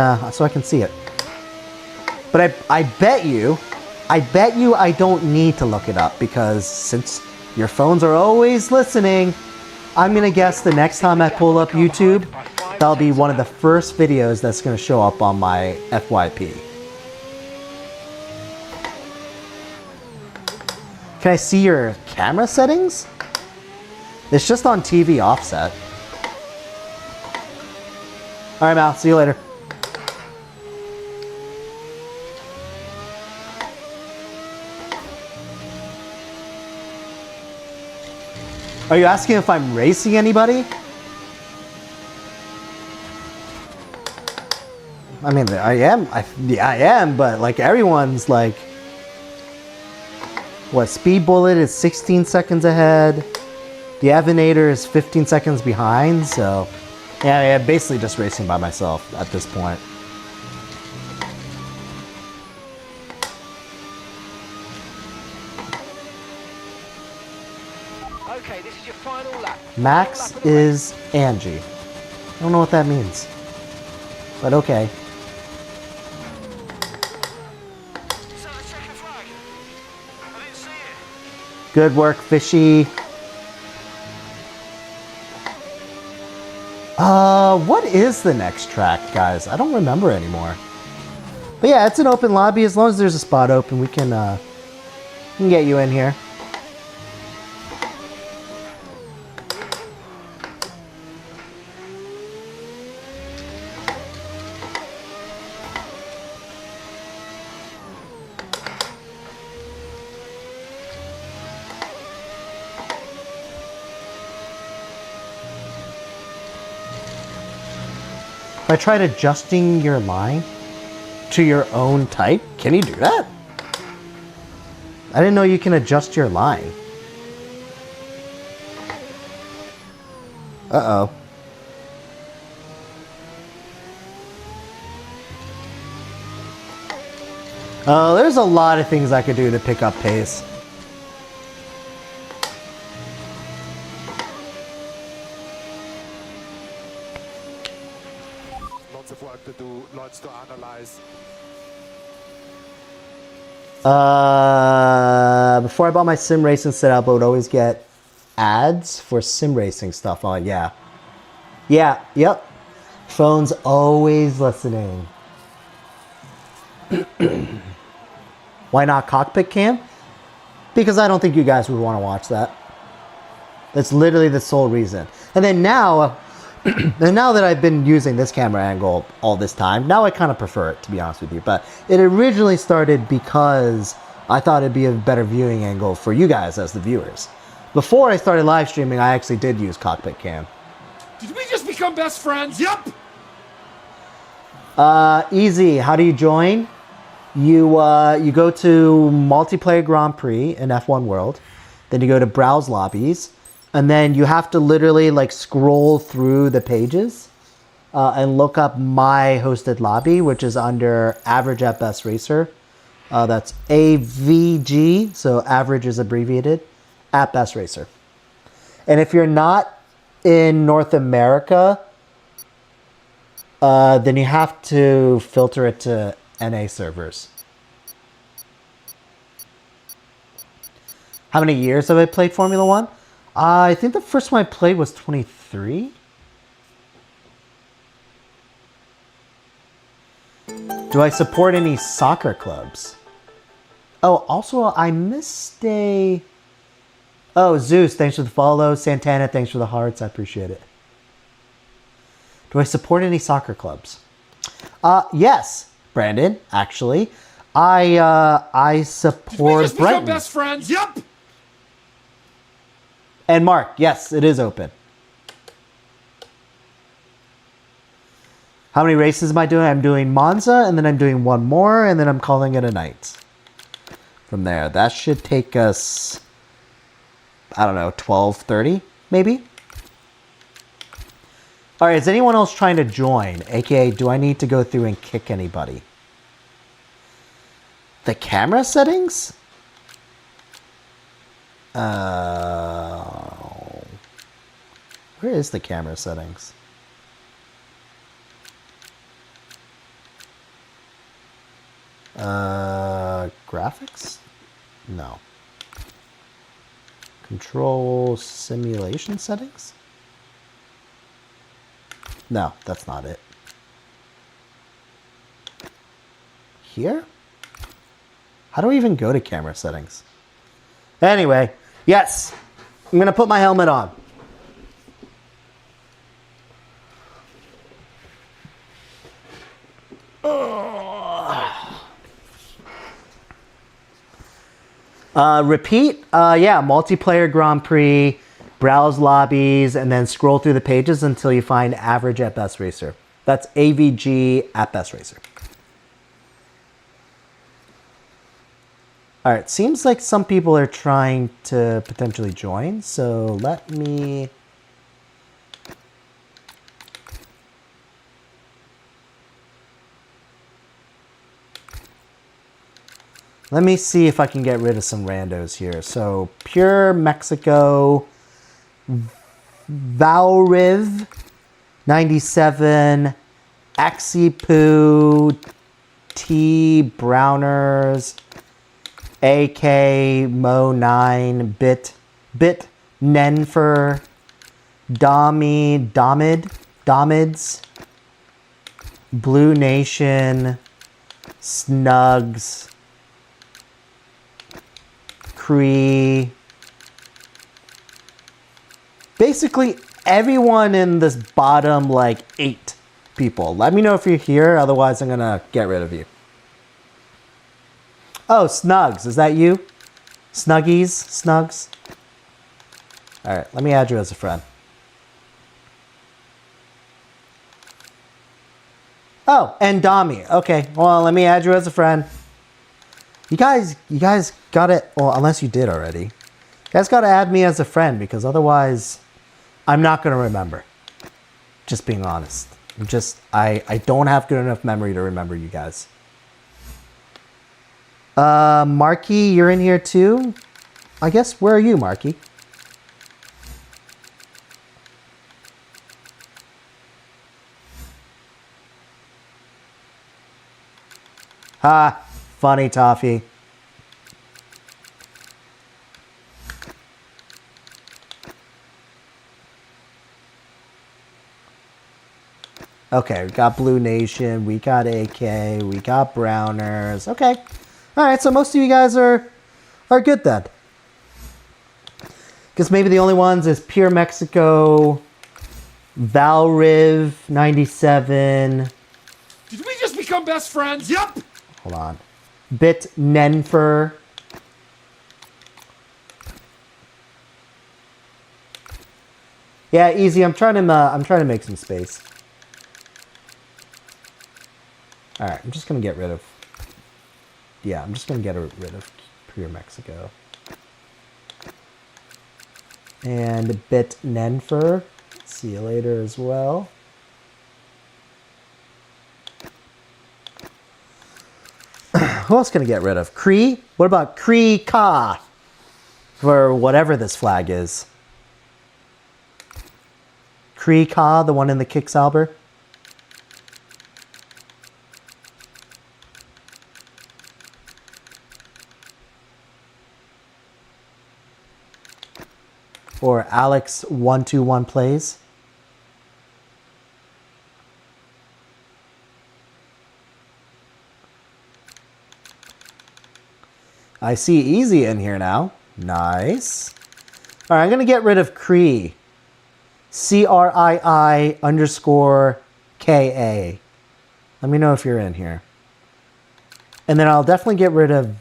see it. But I bet you I don't need to look it up because since your phones are always listening, I'm gonna guess the next time I pull up YouTube, that'll be one of the first videos that's gonna show up on my FYP. Can I see your camera settings? It's just on TV offset. All right, Mal, see you later. Are you asking if I'm racing anybody? I mean, I am. Yeah, I am, but like everyone's like, what, Speed Bullet is 16 seconds ahead. The Avenator is 15 seconds behind, so yeah, I'm basically just racing by myself at this point. Okay, this is your final lap. Max is Angie. I don't know what that means, but okay. Good work, Fishy. What is the next track, guys? I don't remember anymore. But yeah, it's an open lobby. As long as there's a spot open, we can get you in here. If I tried adjusting your line to your own type, can you do that? I didn't know you can adjust your line. Uh-oh. There's a lot of things I could do to pick up pace. Lots of work to do, lots to analyze. Before I bought my sim racing setup, I would always get ads for sim racing stuff on. Yeah. Yep. Phone's always listening. Why not cockpit cam? Because I don't think you guys would want to watch that. That's literally the sole reason. And then now, now that I've been using this camera angle all this time, now I kind of prefer it, to be honest with you. But it originally started because I thought it'd be a better viewing angle for you guys as the viewers. Before I started live streaming, I actually did use cockpit cam. Did we just become best friends? Yep. Easy. How do you join? You go to Multiplayer Grand Prix in F1 World. Then you go to Browse Lobbies. And then you have to literally like scroll through the pages and look up my hosted lobby, which is under Average at Best Racer. That's AVG, so average is abbreviated, at Best Racer. And if you're not in North America, then you have to filter it to NA servers. How many years have I played Formula One? I think the first one I played was 23. Do I support any soccer clubs? Oh, also I missed a... Oh, Zeus, thanks for the follow. Santana, thanks for the hearts. I appreciate it. Do I support any soccer clubs? Yes, Brandon, actually. I support Did we just become Brighton. best friends? Yep. And Mark, yes, it is open. How many races am I doing? I'm doing Monza, and then I'm doing one more, and then I'm calling it a night. From there, that should take us, I don't know, 12:30, maybe? All right, is anyone else trying to join? AKA, do I need to go through and kick anybody? The camera settings? Where is the camera settings? Graphics? No. Control simulation settings? No, that's not it. Here? How do I even go to camera settings? Anyway, yes, I'm going to put my helmet on. Repeat, yeah, Multiplayer Grand Prix, browse lobbies, and then scroll through the pages until you find Average at Best Racer. That's AVG at Best Racer. All right, seems like some people are trying to potentially join, so let me... Let me see if I can get rid of some randos here. So, Pure Mexico, Valriv, 97, Axipoo, T Browners, AK Mo 9, Bit Nenfer, Domids, Blue Nation, Snugs, Cree. Basically everyone in this bottom like 8 people. Let me know if you're here, otherwise I'm gonna get rid of you. Oh, Snugs, is that you? Snugs? Alright, let me add you as a friend. Oh, and Dami. Okay, well, let me add you as a friend. You guys got it, well, unless you did already. You guys got to add me as a friend, because otherwise I'm not going to remember. Just being honest. I don't have good enough memory to remember you guys. Marky, you're in here too? I guess, where are you, Marky? Ha! Funny, Toffee. Okay, we got Blue Nation, we got AK, we got Browners. Okay. Alright, so most of you guys are good then. Because maybe the only ones is Pure Mexico, Valriv 97. Did we just become best friends? Yep. Hold on. Bit Nenfer. Yeah, easy. I'm trying to make some space. All right, I'm just gonna get rid of. Yeah, I'm just gonna get rid of Pure Mexico. And Bit Nenfer. See you later as well. Who else can I get rid of? Cree? What about Cree Ka? For whatever this flag is. Cree Ka, the one in the Kicksalber? Or Alex121 plays? I see Easy in here now. Nice. All right, I'm going to get rid of Cree. CRII_KA. Let me know if you're in here. And then I'll definitely get rid of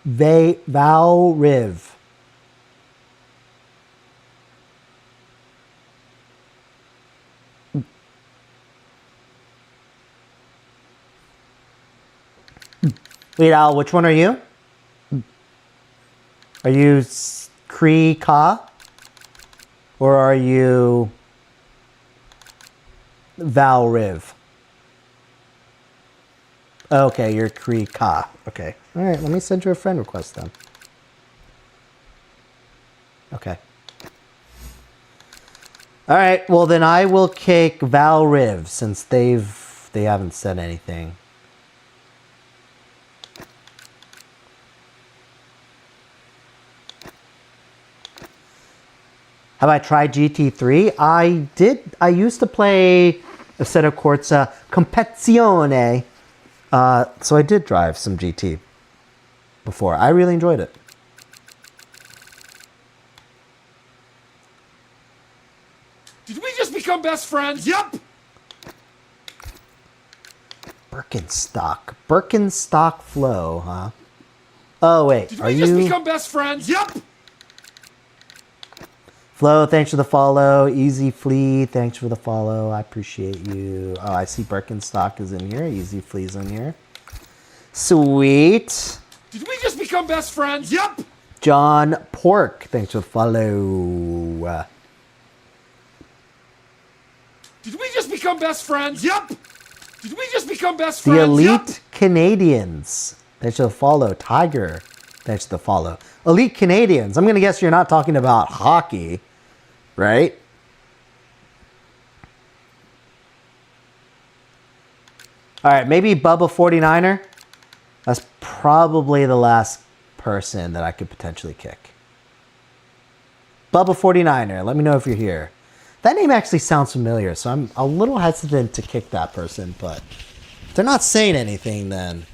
Valriv. Wait, Al, which one are you? Are you Cree Ka? Or are you Valriv? Okay, you're Cree Ka. Okay. All right, let me send you a friend request then. Okay. All right, well then I will kick Valriv since they haven't said anything. Have I tried GT3? I did. I used to play Assetto Corsa Competizione. So I did drive some GT before. I really enjoyed it. Did we just become best friends? Yep. Birkenstock. Birkenstock Flow, huh? Oh, wait. Did Are we just you... become best friends? Yep. Flo, thanks for the follow. Easy Flea, thanks for the follow. I appreciate you. Oh, I see Birkenstock is in here. Easy Flea's in here. Sweet. Did we just become best friends? Yep. John Pork, thanks for the follow. Did we just become best friends? Yep. Did we just become best The friends? Elite Yep. Canadians, thanks for the follow. Tiger, thanks for the follow. Elite Canadians, I'm going to guess you're not talking about hockey. Right? All right, maybe Bubba 49er. That's probably the last person that I could potentially kick. Bubba 49er, let me know if you're here. That name actually sounds familiar, so I'm a little hesitant to kick that person, but if they're not saying anything, then...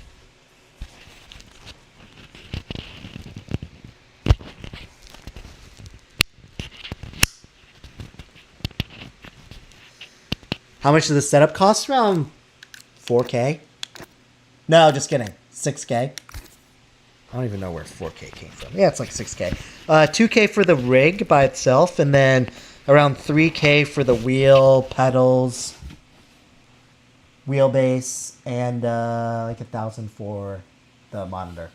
How much does the setup cost? Around 4K? No, just kidding. 6K. I don't even know where 4K came from. Yeah, it's like 6K. 2K for the rig by itself, and then around 3K for the wheel, pedals, wheelbase, and like 1,000 for the monitor.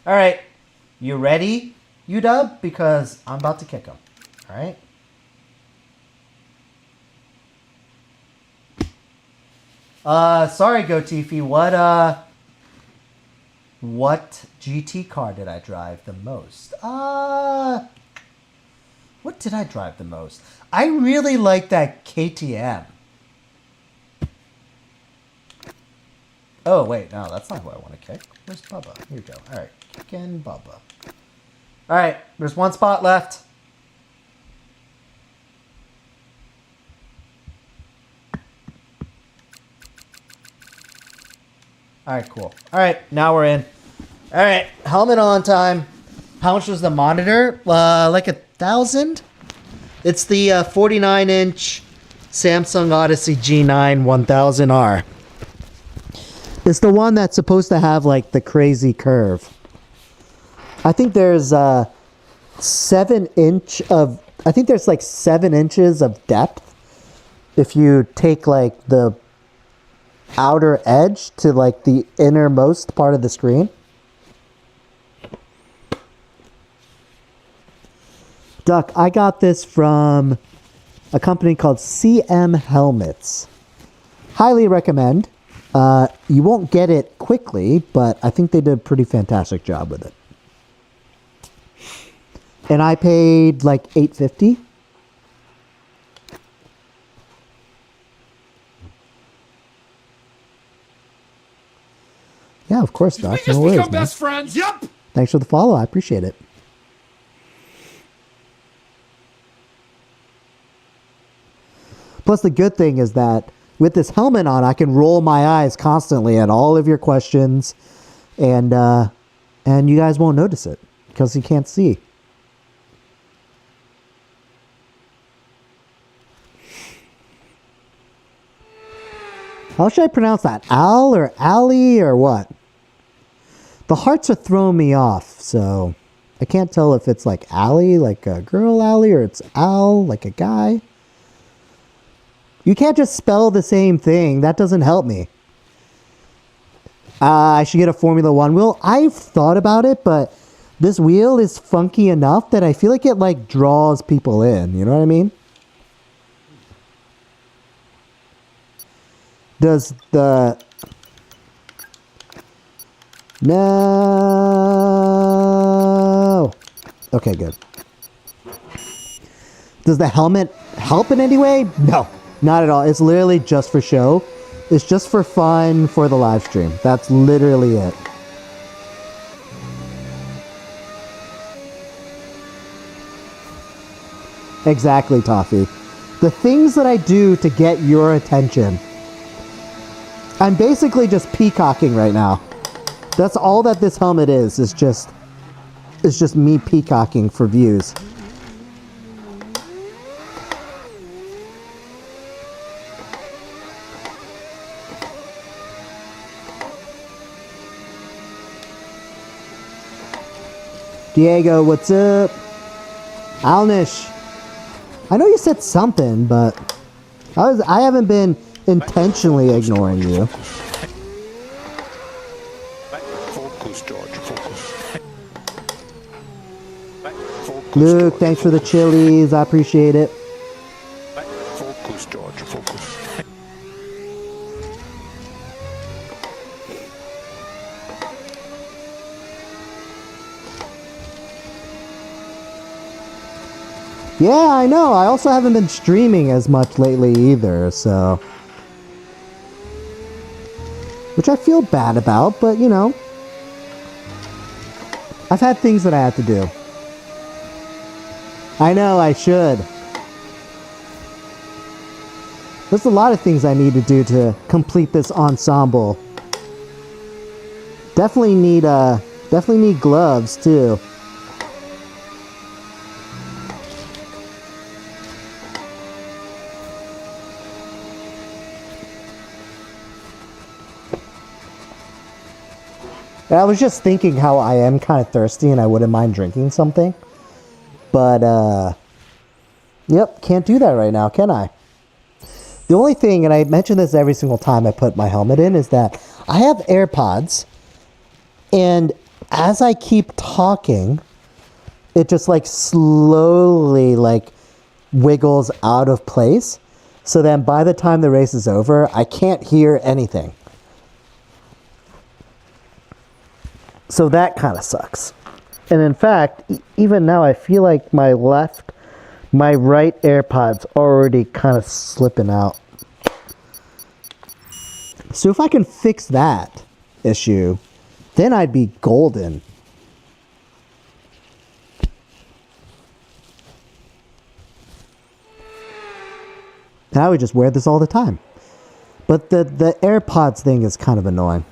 All right. You ready, UW? Because I'm about to kick him. All right? Sorry, Gotifi. What GT car did I drive the most? What did I drive the most? I really like that KTM. Oh, wait, no, that's not who I want to kick. Where's Bubba? Here we go. All right, kicking Bubba. All right, there's one spot left. All right, cool. All right, now we're in. All right, helmet on time. How much was the monitor? Like 1,000? It's the 49-inch Samsung Odyssey G9 1000R. It's the one that's supposed to have like the crazy curve. I think there's 7 inches of depth if you take like the outer edge to like the innermost part of the screen. Duck, I got this from a company called CM Helmets. Highly recommend. You won't get it quickly, but I think they did a pretty fantastic job with it. And I paid like $850. Yeah, of course, Did we Doc. just No worries, become man. best friends? Yup. Thanks for the follow. I appreciate it. Plus, the good thing is that with this helmet on, I can roll my eyes constantly at all of your questions, and you guys won't notice it because you can't see. How should I pronounce that? Al or Ali or what? The hearts are throwing me off, so I can't tell if it's like Ali, like a girl Ali, or it's Al, like a guy. You can't just spell the same thing. That doesn't help me. I should get a Formula One wheel. I've thought about it, but this wheel is funky enough that I feel like it like draws people in. You know what I mean? Does the... No. Okay, good. Does the helmet help in any way? No. Not at all. It's literally just for show. It's just for fun for the live stream. That's literally it. Exactly, Toffee. The things that I do to get your attention. I'm basically just peacocking right now. That's all that this helmet is. It's just me peacocking for views. Diego, what's up? Alnish, I know you said something, but I haven't been intentionally ignoring you. Focus, George, focus. Focus, Luke, George, thanks for the focus. chilies. I appreciate it. Focus, George, focus. Yeah, I know. I also haven't been streaming as much lately either, so... Which I feel bad about, but, you know... I've had things that I have to do. I know, I should. There's a lot of things I need to do to complete this ensemble. Definitely need gloves, too. I was just thinking how I am kind of thirsty and I wouldn't mind drinking something. But, yep, can't do that right now, can I? The only thing, and I mention this every single time I put my helmet in, is that I have AirPods, and as I keep talking, it just, like, slowly, like, wiggles out of place. So then by the time the race is over, I can't hear anything. So that kind of sucks. And in fact, even now I feel like my right AirPod's already kind of slipping out. So if I can fix that issue, then I'd be golden. And I would just wear this all the time. But the AirPods thing is kind of annoying.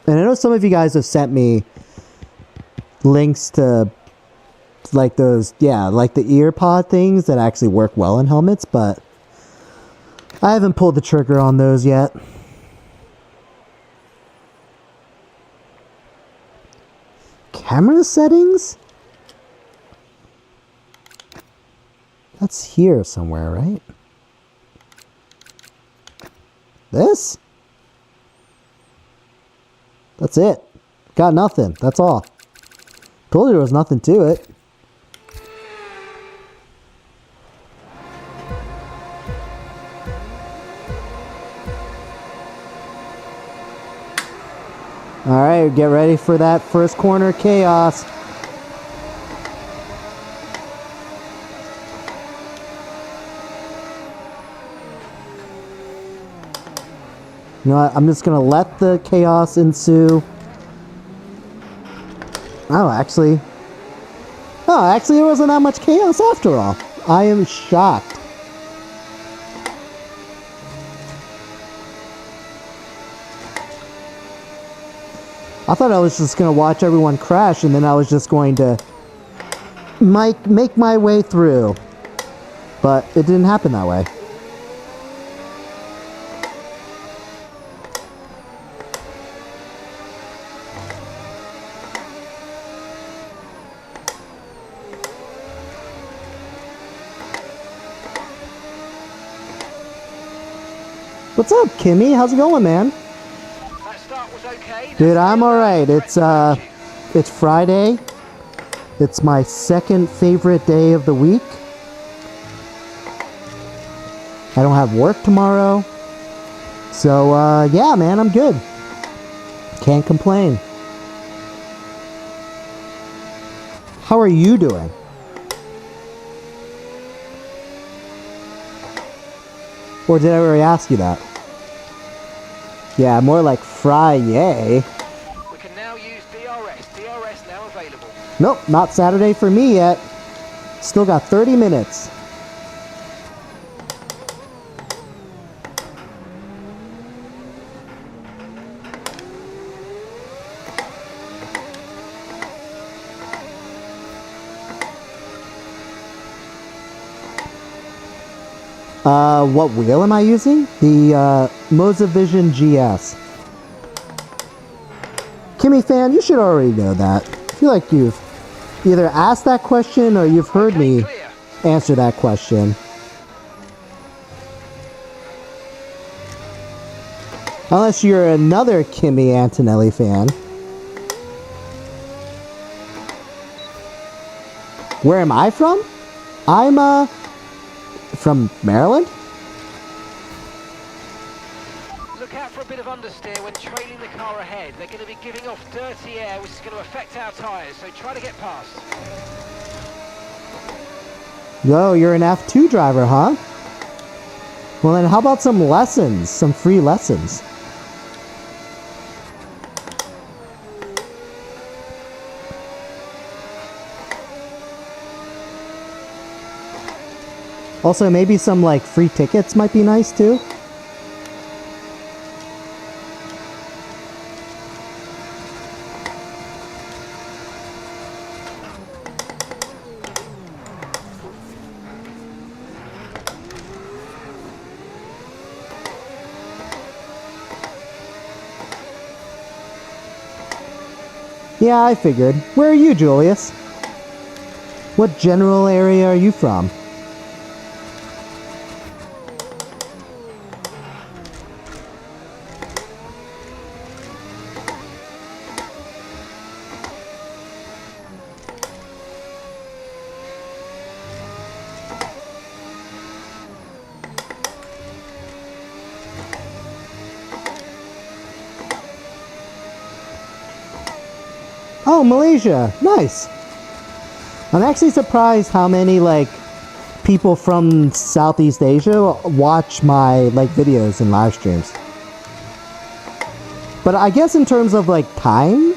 And I know some of you guys have sent me links to like those, yeah, like the ear pod things that actually work well in helmets, but I haven't pulled the trigger on those yet. Camera settings? That's here somewhere, right? This? That's it. Got nothing. That's all. Told you there was nothing to it. Alright, get ready for that first corner chaos. You know what? I'm just going to let the chaos ensue. Oh, actually, there wasn't that much chaos after all. I am shocked. I thought I was just going to watch everyone crash and then I was just going to make my way through. But it didn't happen that way. What's up, Kimmy? How's it going, man? That start was okay. Dude, I'm alright. It's Friday. It's my second favorite day of the week. I don't have work tomorrow. So, yeah, man, I'm good. Can't complain. How are you doing? Or did I already ask you that? Yeah, more like Friday. We can now use DRS. DRS now available. Nope, not Saturday for me yet. Still got 30 minutes. What wheel am I using? The Mozavision GS. Kimmy fan, you should already know that. I feel like you've either asked that question or you've heard me Clear. answer that question. Unless you're another Kimmy Antonelli fan. Where am I from? I'm, from Maryland? Look out for a bit of understeer when trailing the car ahead. They're going to be giving off dirty air, which is going to affect our tyres, so try to get past. Yo, you're an F2 driver, huh? Well then, how about some lessons? Some free lessons. Also, maybe some, like, free tickets might be nice, too. Yeah, I figured. Where are you, Julius? What general area are you from? Oh, Malaysia. Nice. I'm actually surprised how many, like, people from Southeast Asia watch my, like, videos and live streams. But I guess in terms of, like, time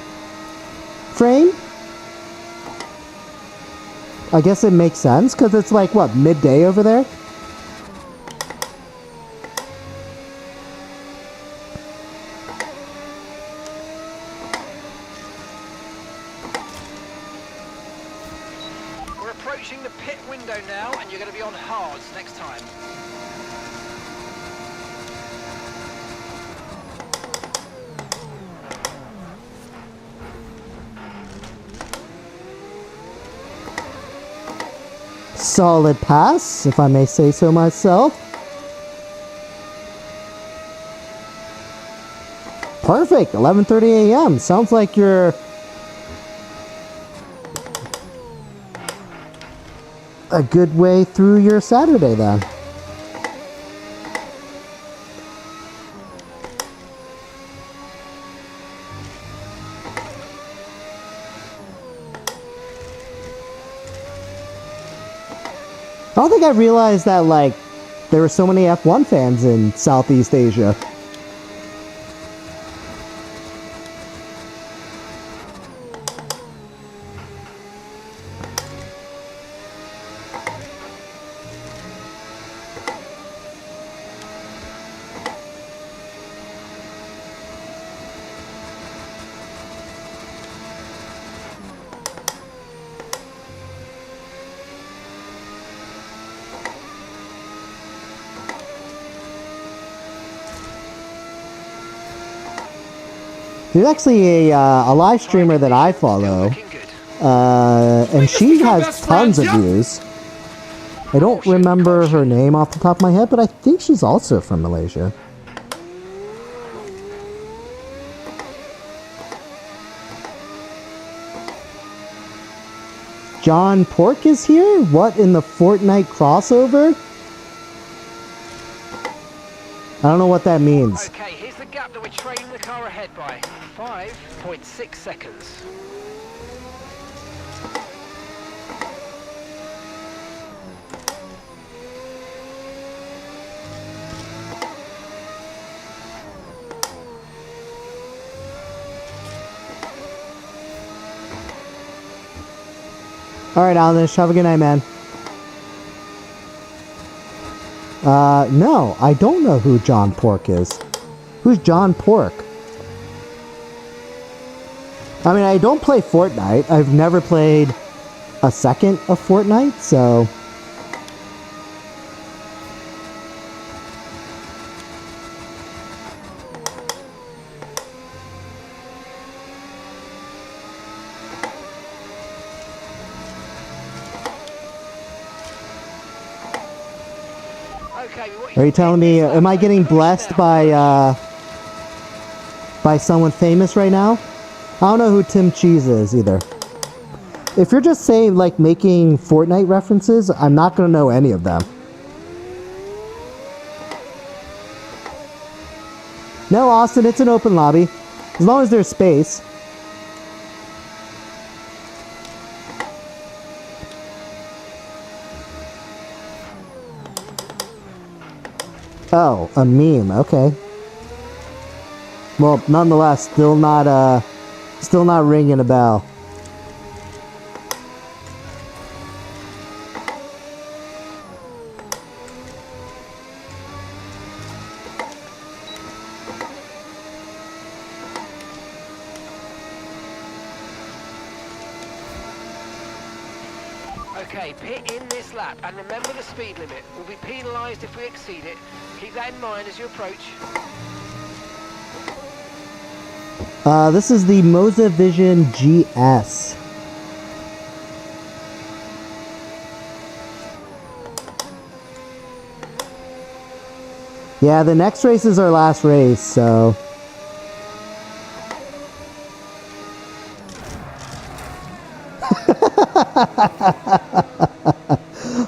frame, I guess it makes sense, because it's, like, what, midday over there? We're approaching the pit window now, and you're going to be on hards next time. Solid pass, if I may say so myself. Perfect, 11:30 a.m. Sounds like you're a good way through your Saturday then. I don't think I realized that, like, there were so many F1 fans in Southeast Asia. There's actually a live streamer that I follow, Looking good. and she has tons of views. I don't remember her name off the top of my head, but I think she's also from Malaysia. John Pork is here? What in the Fortnite crossover? I don't know what that means. Okay, here's the gap that we're trailing the car ahead by. 5.6 seconds. Alright, Alan, have a good night, man. No, I don't know who John Pork is. Who's John Pork? I mean, I don't play Fortnite. I've never played a second of Fortnite, so... Okay, we want Are you telling me, am I getting blessed by someone famous right now? I don't know who Tim Cheese is either. If you're just saying, like, making Fortnite references, I'm not gonna know any of them. No, Austin, it's an open lobby. As long as there's space. Oh, a meme, okay. Well, nonetheless, still not ringing a bell. Okay, pit in this lap, and remember the speed limit. We'll be penalised if we exceed it. Keep that in mind as you approach. This is the Moza Vision GS. Yeah, the next race is our last race, so...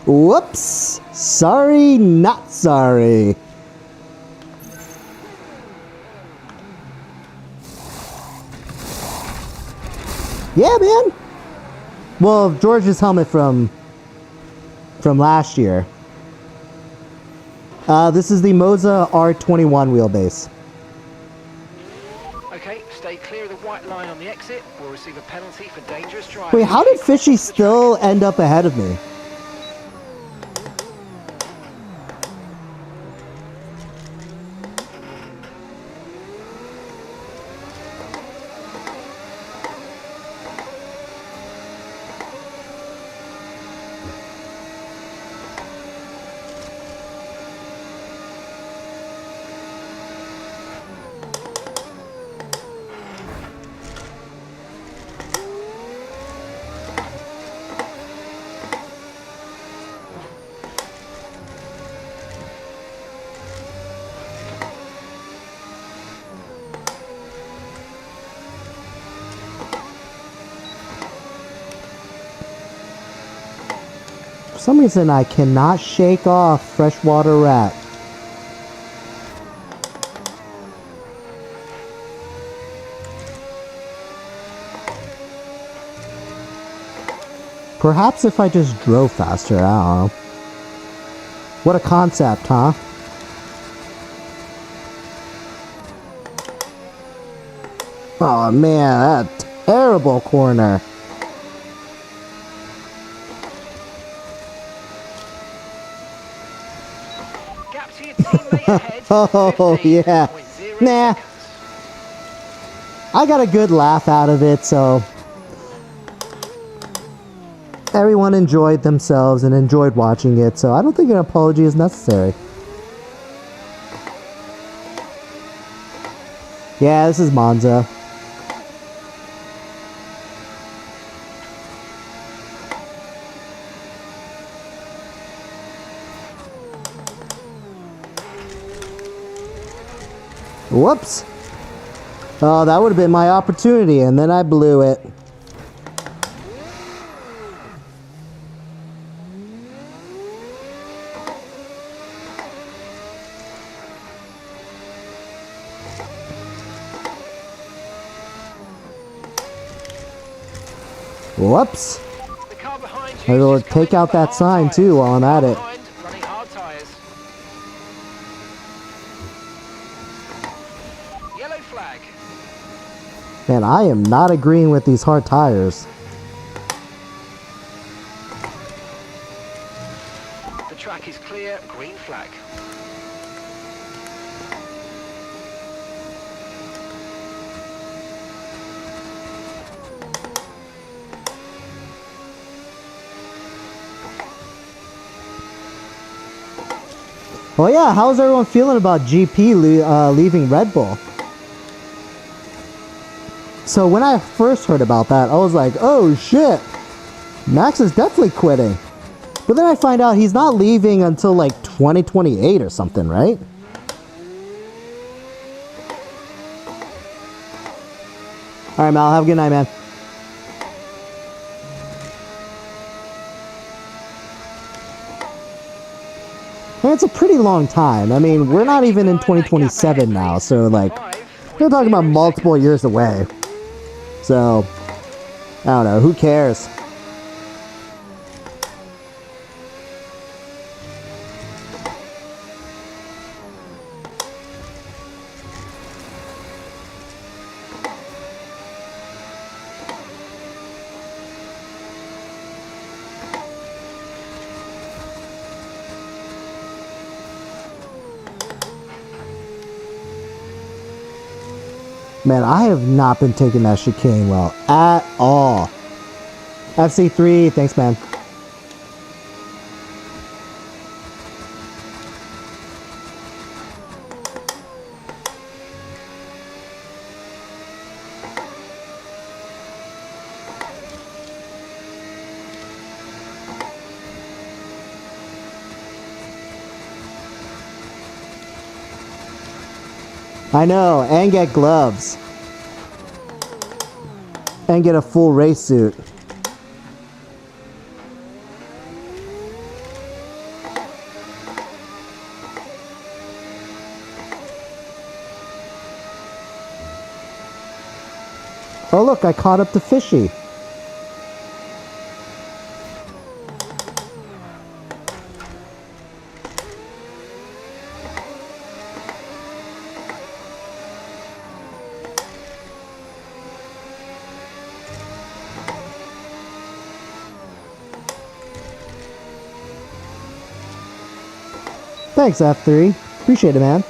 Whoops! Sorry, not sorry. Yeah, man. Well, George's helmet from last year. This is the Moza R21 wheelbase. Okay, stay clear of the white line on the exit. We'll receive a penalty for dangerous driving. Wait, how did Fishy still end up ahead of me? For some reason, I cannot shake off Freshwater Rat. Perhaps if I just drove faster, I don't know. What a concept, huh? Oh man, that terrible corner. Gap to your teammate ahead. Oh, yeah. 15.0 Nah. seconds. I got a good laugh out of it, so everyone enjoyed themselves and enjoyed watching it, so I don't think an apology is necessary. Yeah, this is Monza. Whoops. Oh, that would have been my opportunity, and then I blew it. Whoops. The car behind you. I will is just coming take out for that hard sign tyres. too while I'm at it. Behind, running hard tyres. Yellow flag. Man, I am not agreeing with these hard tires. The track is clear. Green flag. Oh yeah, how's everyone feeling about GP leaving Red Bull? So when I first heard about that, I was like, oh shit, Max is definitely quitting. But then I find out he's not leaving until like 2028 or something, right? Alright, Mal, have a good night, man. And it's a pretty long time. I mean, we're not even in 2027 now, so like, we're talking about multiple years away. So, I don't know, who cares? Man, I have not been taking that chicane well at all. FC3, thanks, man. I know, and get gloves. And get a full race suit. Oh look, I caught up to Fishy. Thanks, F3. Appreciate it, man.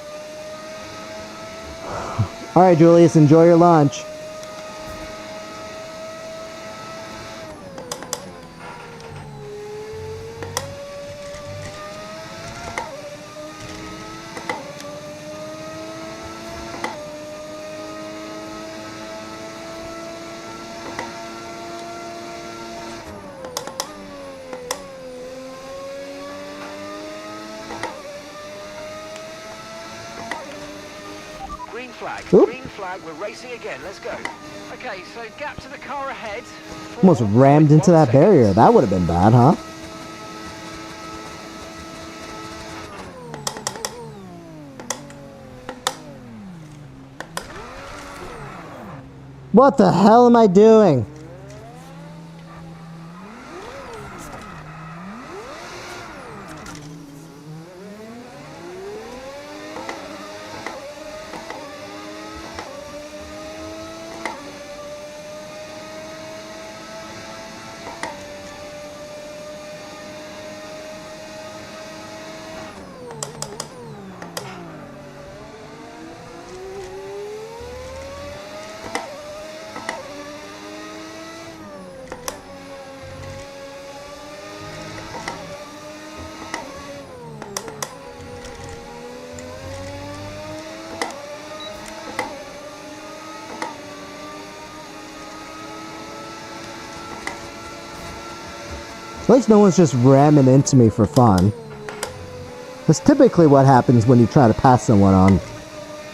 Alright, Julius, enjoy your lunch. Green flag. Oop. Green flag. We're racing again. Let's go. Okay, so gap to the car ahead. Almost rammed into 4.1 that seconds. barrier. That would have been bad, huh? What the hell am I doing? At least no one's just ramming into me for fun. That's typically what happens when you try to pass someone on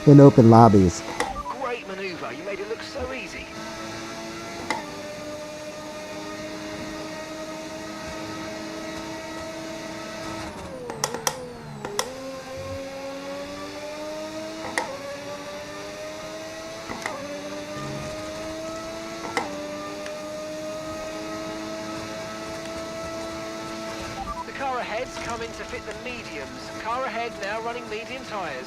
in open lobbies. Great maneuver. You made it look so easy. The car ahead's coming to fit the mediums. Car ahead now running medium tyres.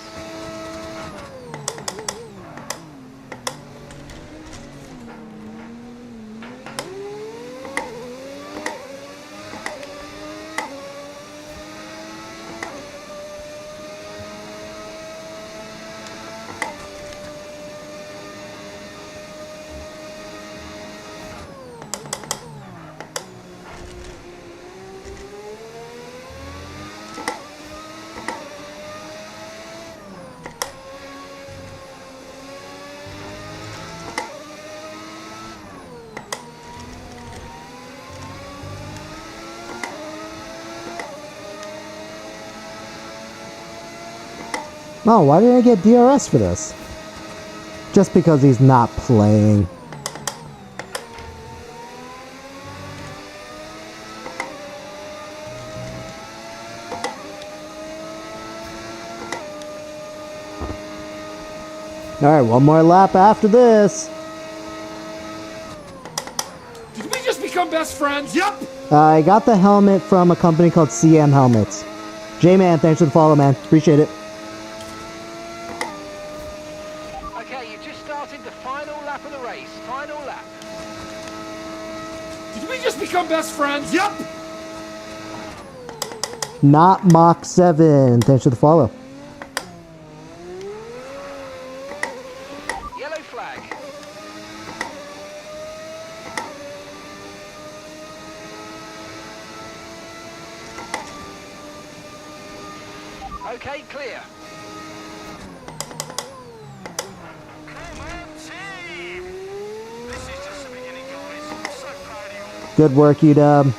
Oh, why didn't I get DRS for this? Just because he's not playing. Alright, one more lap after this. Did we just become best friends? Yep! I got the helmet from a company called CM Helmets. J-Man, thanks for the follow, man. Appreciate it. Okay, you've just started the final lap of the race. Final lap. Did we just become best friends? Yep! Not Mach 7. Thanks for the follow. Yellow flag. Okay, clear. Come on, team! This is just the beginning, guys. I'm so proud of you all. Good work, UW.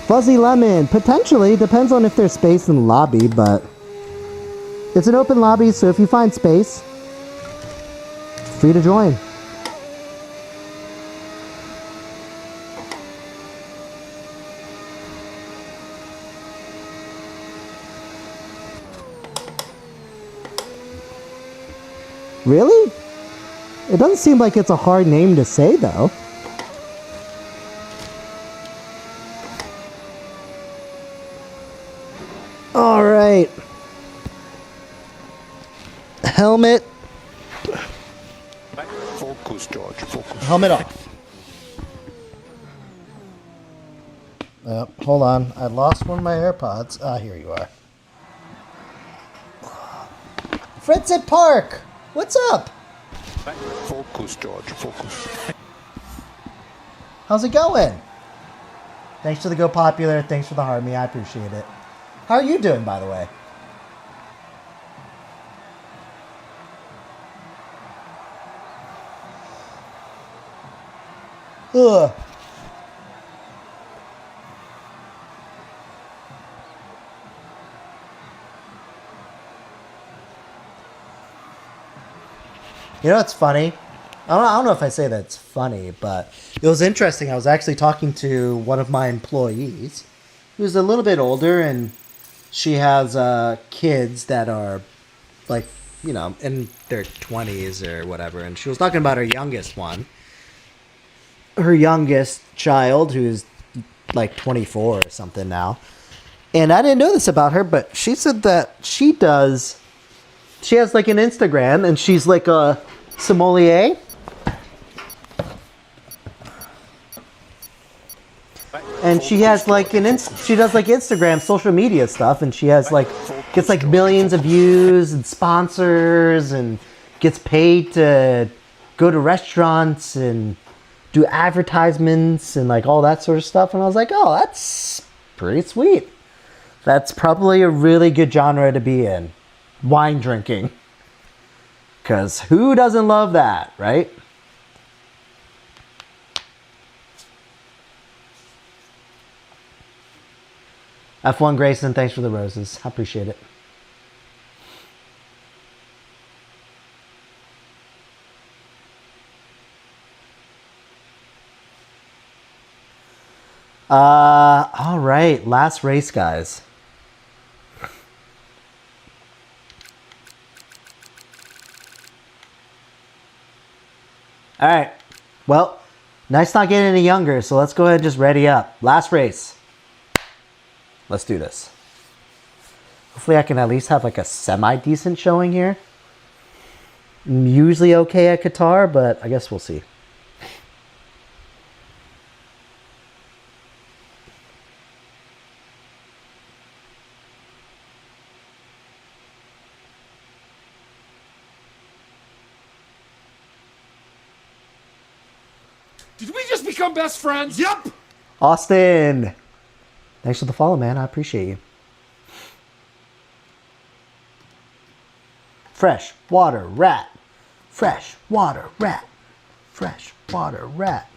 Fuzzy Lemon, potentially, depends on if there's space in the lobby, but it's an open lobby, so if you find space, free to join. Really? It doesn't seem like it's a hard name to say, though. helmet. Focus, George, focus. Helmet off. Hold on. I lost one of my AirPods. Ah, here you are. Fritz at Park! What's up? Focus, George, focus. How's it going? Thanks for the Go Popular. Thanks for the Harmony. I appreciate it. How are you doing, by the way? Ugh. You know what's funny? I don't know if I say that it's funny, but it was interesting. I was actually talking to one of my employees who's a little bit older, and she has kids that are like, you know, in their 20s or whatever. And she was talking about her youngest one. Her youngest child, who's like 24 or something now. And I didn't know this about her, but she said that she has like an Instagram, and she's like a sommelier. And she has like she does like Instagram social media stuff, and she has like gets like millions of views and sponsors, and gets paid to go to restaurants and do advertisements and like all that sort of stuff. And I was like, oh, that's pretty sweet. That's probably a really good genre to be in. Wine drinking. Because who doesn't love that, right? F1 Grayson, thanks for the roses. I appreciate it. All right, last race, guys. All right. Well, Night's not getting any younger, so let's go ahead and just ready up. Last race. Let's do this. Hopefully I can at least have like a semi-decent showing here. I'm usually okay at Qatar, but I guess we'll see. Did we just become best friends? Yep! Austin! Thanks for the follow, man. I appreciate you. Fresh water rat. Fresh water rat. Fresh water rat.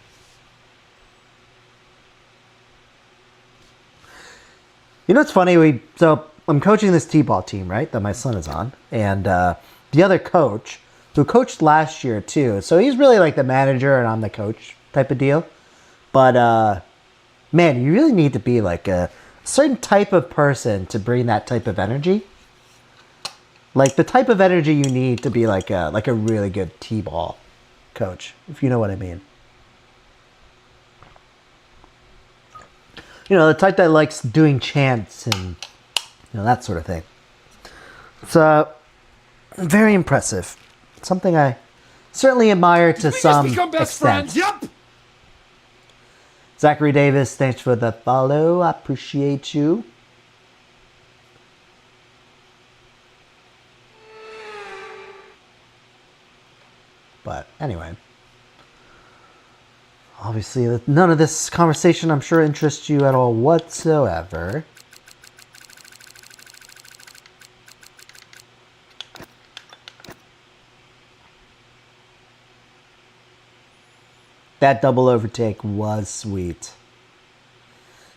You know what's funny? So I'm coaching this T-ball team, right? That my son is on. And the other coach, who coached last year too. So he's really like the manager and I'm the coach type of deal. But man, you really need to be like a certain type of person to bring that type of energy. Like the type of energy you need to be like a really good T-ball coach, if you know what I mean. You know, the type that likes doing chants and, you know, that sort of thing. It's very impressive. Something I certainly admire to some extent. Friends? Yep. Zachary Davis, thanks for the follow. I appreciate you. But anyway, obviously none of this conversation I'm sure interests you at all whatsoever. That double overtake was sweet.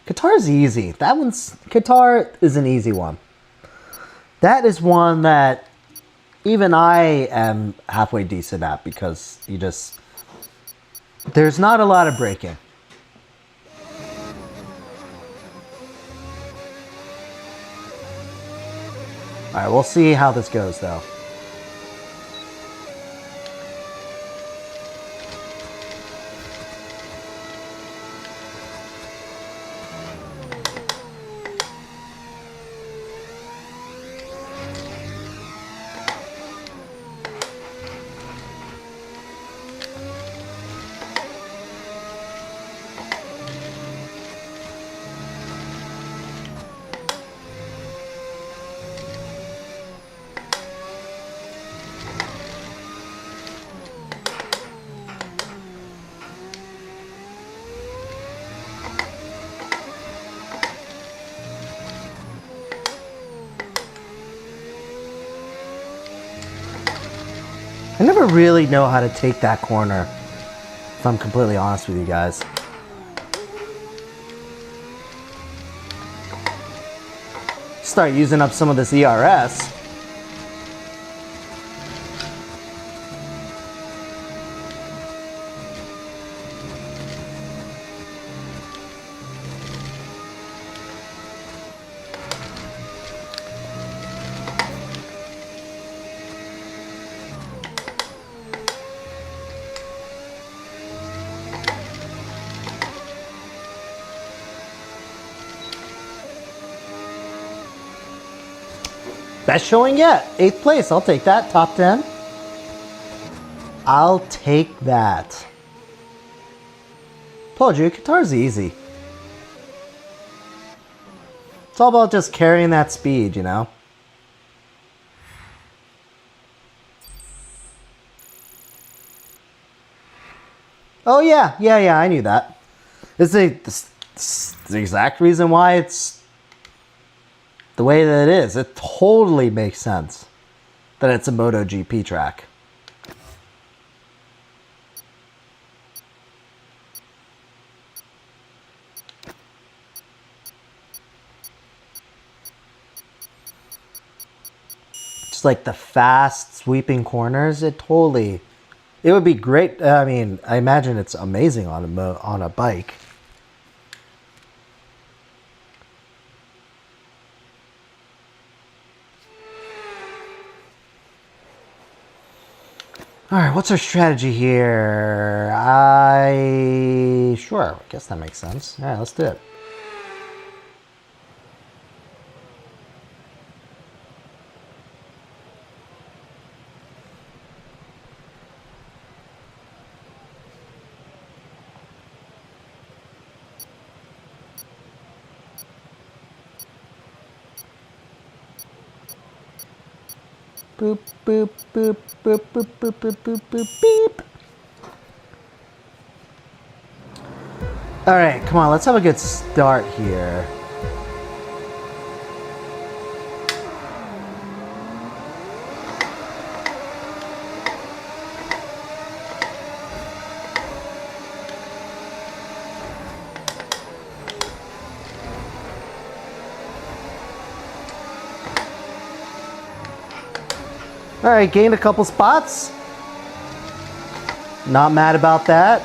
Qatar's easy. Qatar is an easy one. That is one that even I am halfway decent at because there's not a lot of braking. Alright, we'll see how this goes though. I never really know how to take that corner, if I'm completely honest with you guys. Start using up some of this ERS. Best showing yet. 8th place. I'll take that. Top 10. I'll take that. Told you, Qatar's easy. It's all about just carrying that speed, you know? Oh, yeah. Yeah, I knew that. It's the exact reason why it's the way that it is. It totally makes sense that it's a MotoGP track. Just like the fast sweeping corners, it would be great. I mean, I imagine it's amazing on a bike. Alright, what's our strategy here? Sure, I guess that makes sense. Alright, let's do it. Boop, boop, boop, boop, boop, boop, boop, boop, boop, beep. All right, come on, let's have a good start here. All right, gained a couple spots. Not mad about that.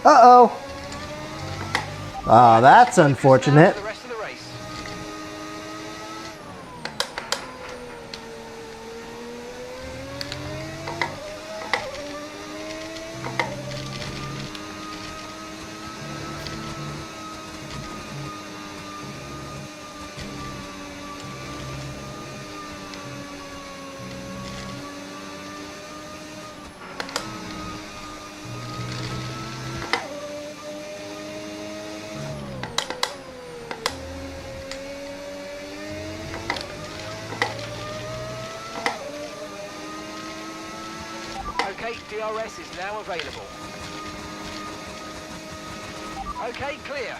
Uh-oh. Oh, that's unfortunate. For the rest of the race. Okay, DRS is now available. Okay, clear.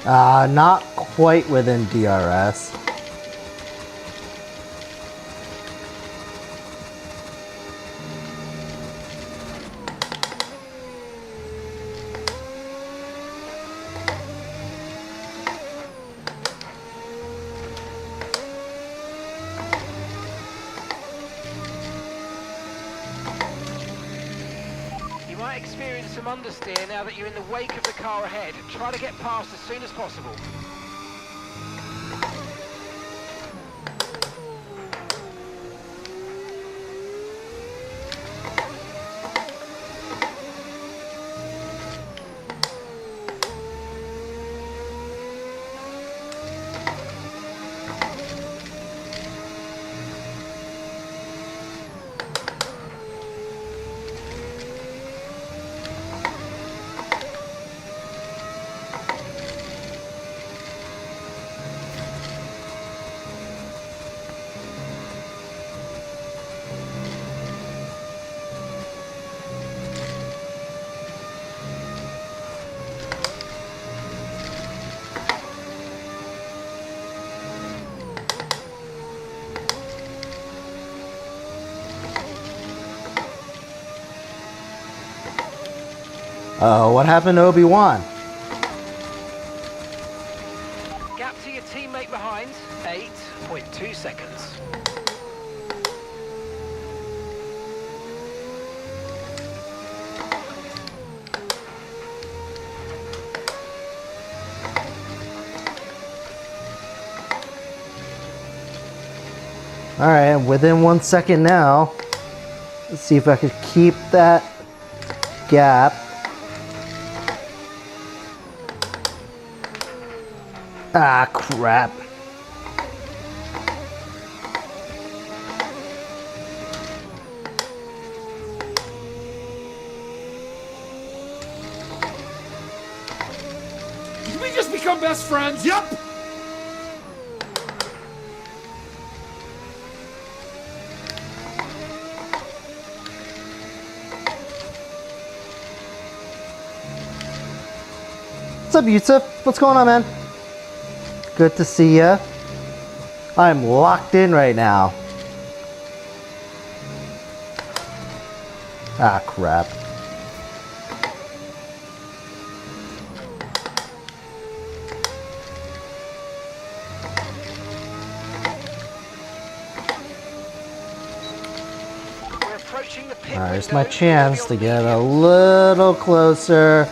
Not quite within DRS. You might experience some understeer now that you're in the wake of the car ahead. Try to get past as soon as possible. What happened to Obi-Wan? Gap to your teammate behind, 8.2 seconds. Alright, within 1 second now. Let's see if I could keep that gap. Ah, crap. Did we just become best friends? Yep! What's up, Yusuf? What's going on, man? Good to see ya. I'm locked in right now. Ah, crap. We're approaching the pit Alright, here's window. my chance to You'll be on get a medium. little closer.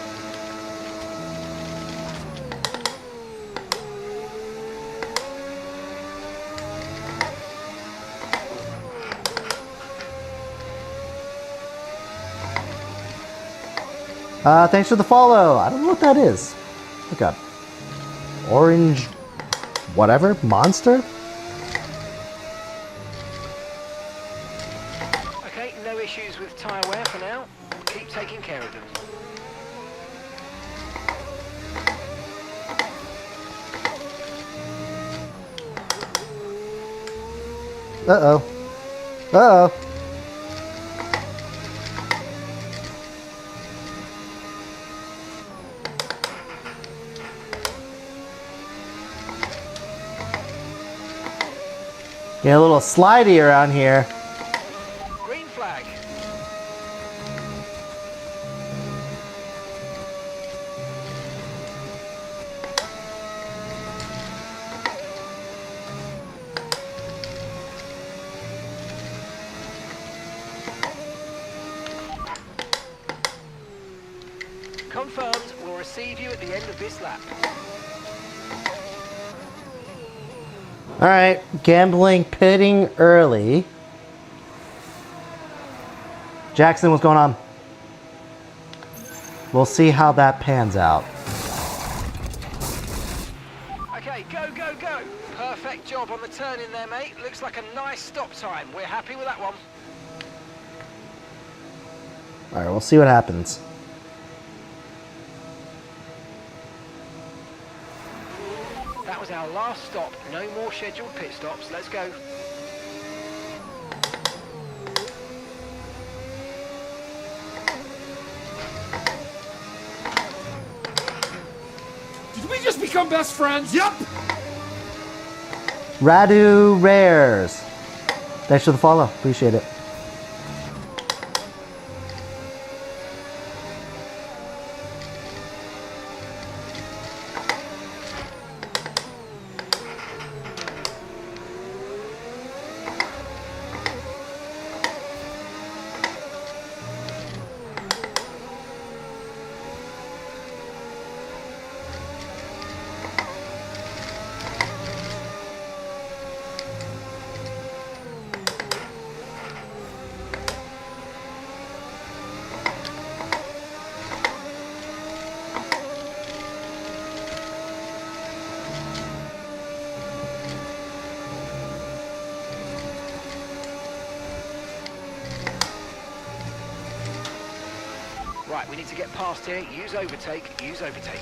Thanks for the follow. I don't know what that is. Look up. Orange whatever? Monster? Okay, no issues with tyre wear for now. Keep taking care of them. Uh-oh. Uh-oh. Get a little slidey around here. Green flag. Confirmed. We'll receive you at the end of this lap. Alright, gambling pitting early. Jackson, what's going on? We'll see how that pans out. Okay, go, go, go. Perfect job on the turn in there, mate. Looks like a nice stop time. We're happy with that one. Alright, we'll see what happens. That was our last stop. No more scheduled pit stops. Let's go. Did we just become become best friends? Yep. Radu Rares. Thanks for the follow. Appreciate it. Right, we need to get past here. Use overtake. Use overtake.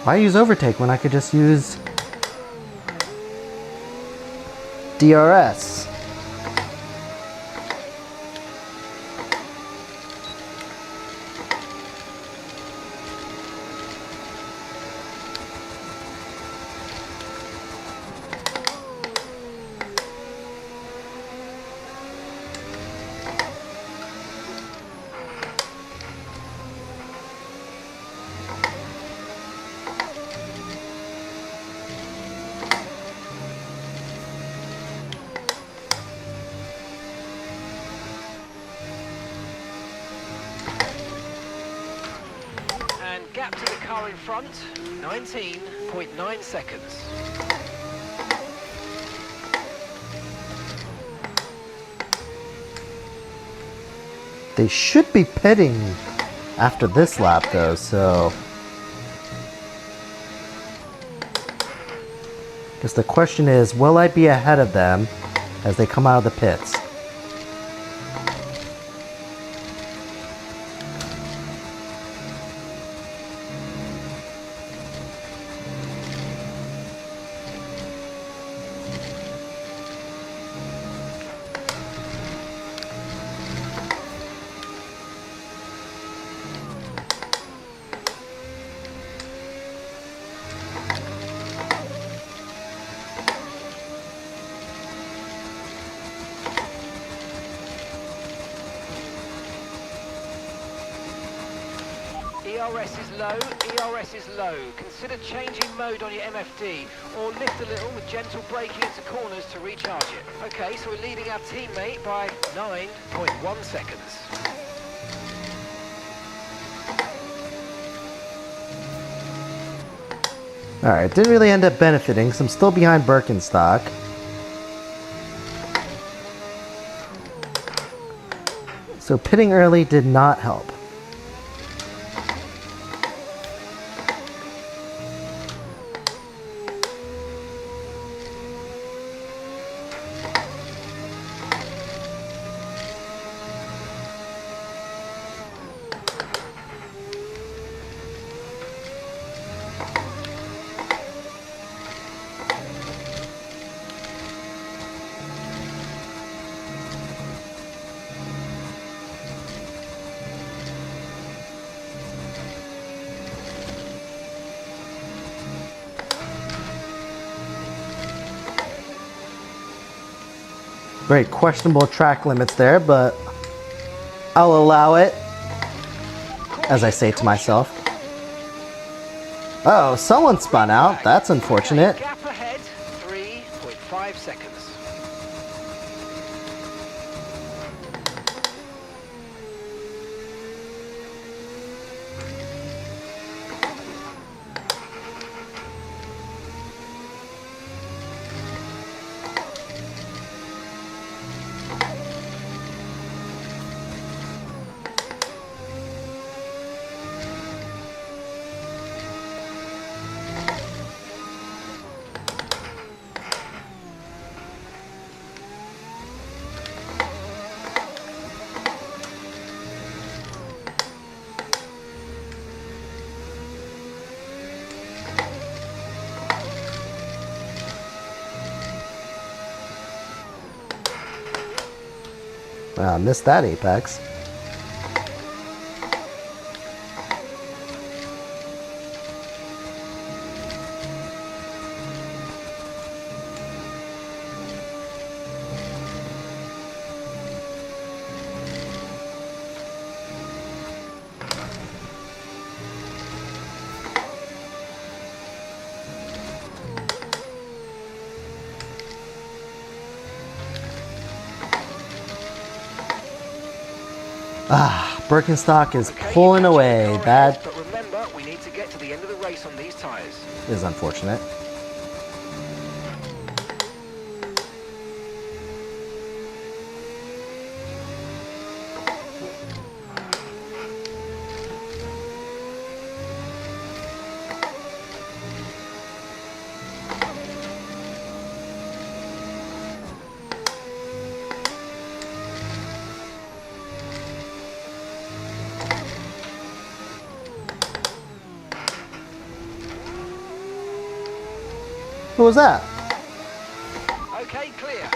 Why use overtake when I could just use DRS? And gap to the car in front, 19.9 seconds. They should be pitting after this lap though, so... Guess the question is, will I be ahead of them as they come out of the pits? ERS is low, ERS is low. Consider changing mode on your MFD or lift a little with gentle braking into corners to recharge it. Okay, so we're leading our teammate by 9.1 seconds. Alright, didn't really end up benefiting, so I'm still behind Birkenstock. So pitting early did not help. Very questionable track limits there, but I'll allow it, as I say to myself. Oh, someone spun out. That's unfortunate. Gap ahead, 3.5 seconds. Wow, I missed that apex. Birkenstock is Okay, pulling you can away. check car ahead, That but remember, we need to get to the end of the race on these tyres. is unfortunate. Who was that? Okay, clear.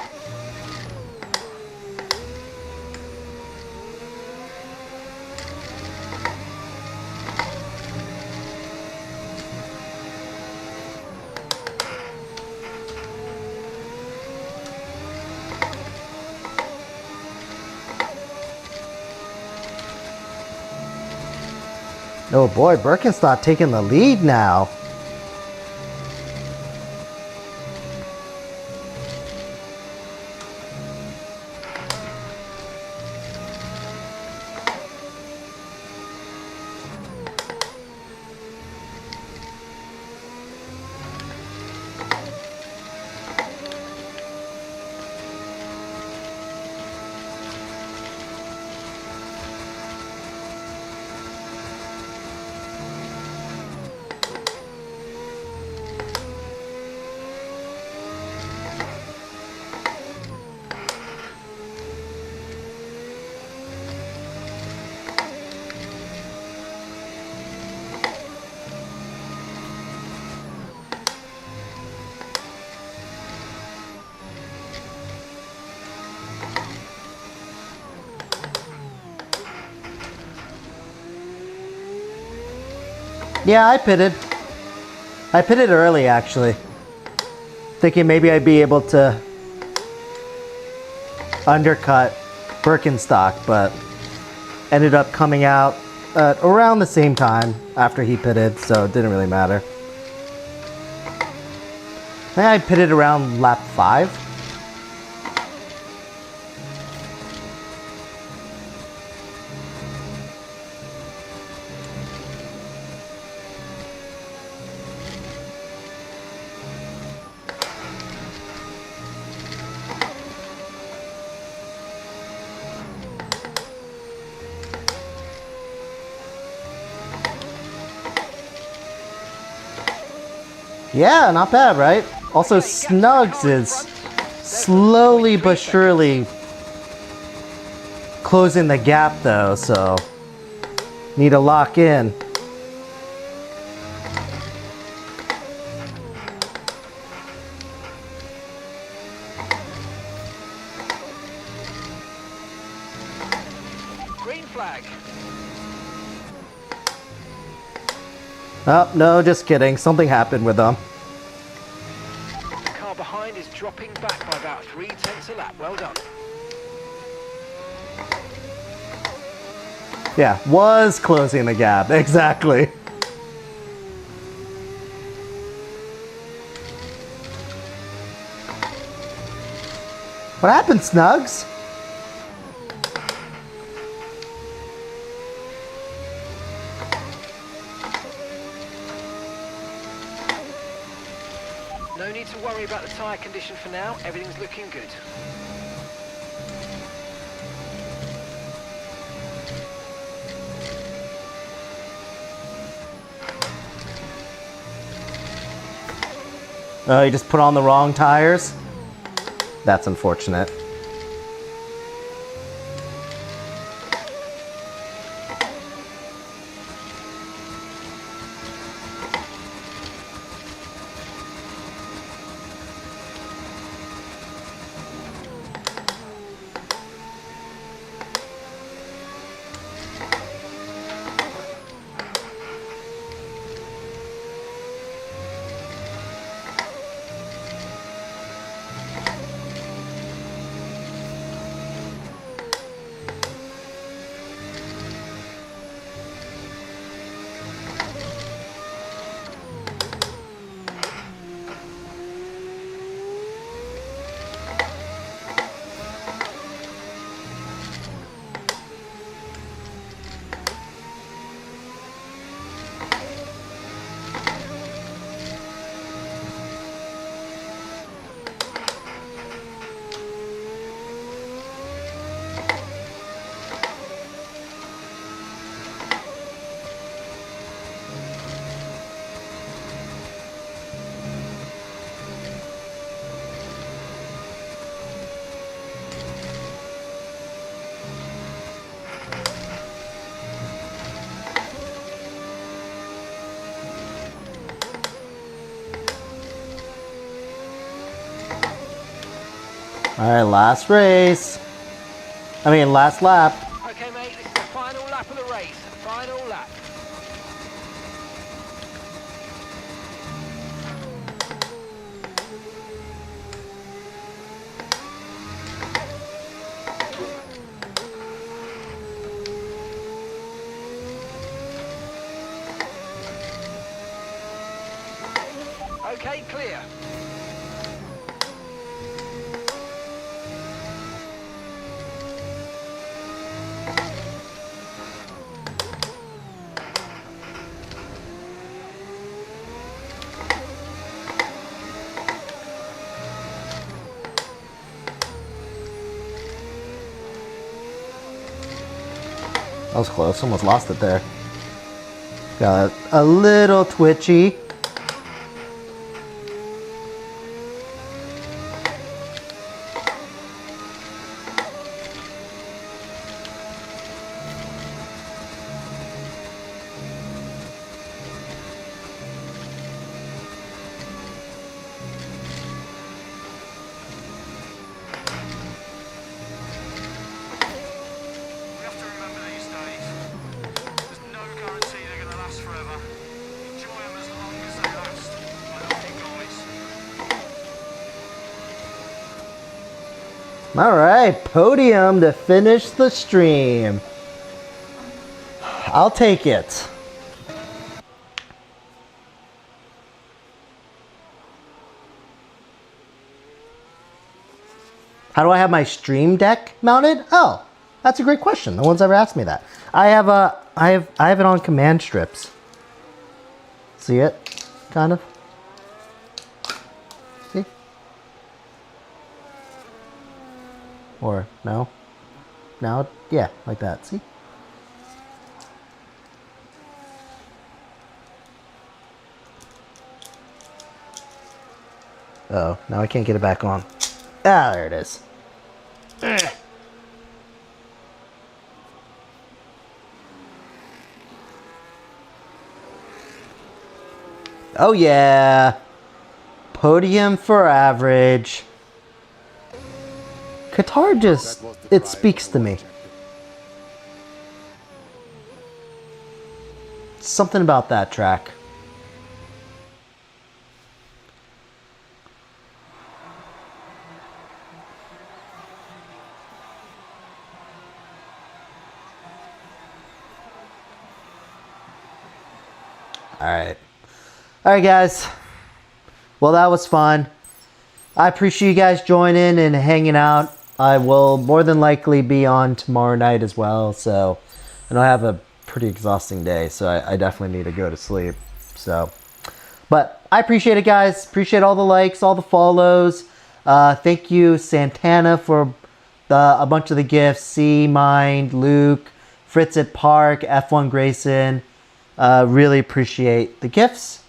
Oh boy, Birkenstock taking the lead now. Yeah, I pitted. I pitted early, actually. Thinking maybe I'd be able to undercut Birkenstock, but ended up coming out at around the same time after he pitted, so it didn't really matter. I think I pitted around lap 5. Yeah, not bad, right? Also, Snugs is slowly but surely closing the gap, though, so need to lock in. Green flag. Oh, no, just kidding. Something happened with them. The car behind is dropping back by about 3/10 a lap. Well done. Yeah, was closing the gap. Exactly. What happened, Snugs? No need to worry about the tyre condition for now. Everything's looking good. Oh, you just put on the wrong tires? That's unfortunate. All right, last race. I mean, last lap. Okay, mate, this is the final lap of the race. Final lap. Okay, clear. That was close. Almost lost it there. Got a little twitchy. We have to remember these days. There's no guarantee they're going to last forever. Enjoy them as long as they last. I love you guys. All right, podium to finish the stream. I'll take it. How do I have my stream deck mounted? Oh, that's a great question. No one's ever asked me that. I have it on command strips. See it? Kind of. See? Or no? Now, yeah, like that. See? Oh, now I can't get it back on. Ah, there it is. Oh yeah. Podium for average. Qatar just, it speaks to me. Something about that track. All right, guys. Well, that was fun. I appreciate you guys joining and hanging out. I will more than likely be on tomorrow night as well. So, and I have a pretty exhausting day, so I definitely need to go to sleep. So, but I appreciate it, guys. Appreciate all the likes, all the follows. Thank you, Santana, for a bunch of the gifts. C Mind, Luke, Fritz at Park, F1 Grayson. Really appreciate the gifts.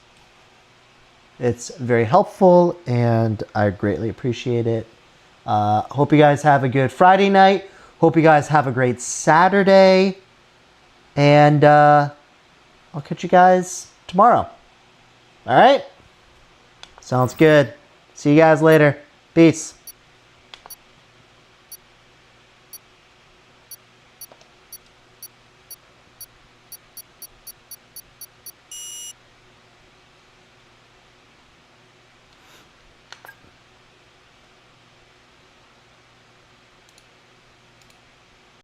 It's very helpful, and I greatly appreciate it. Hope you guys have a good Friday night. Hope you guys have a great Saturday. And I'll catch you guys tomorrow. All right? Sounds good. See you guys later. Peace.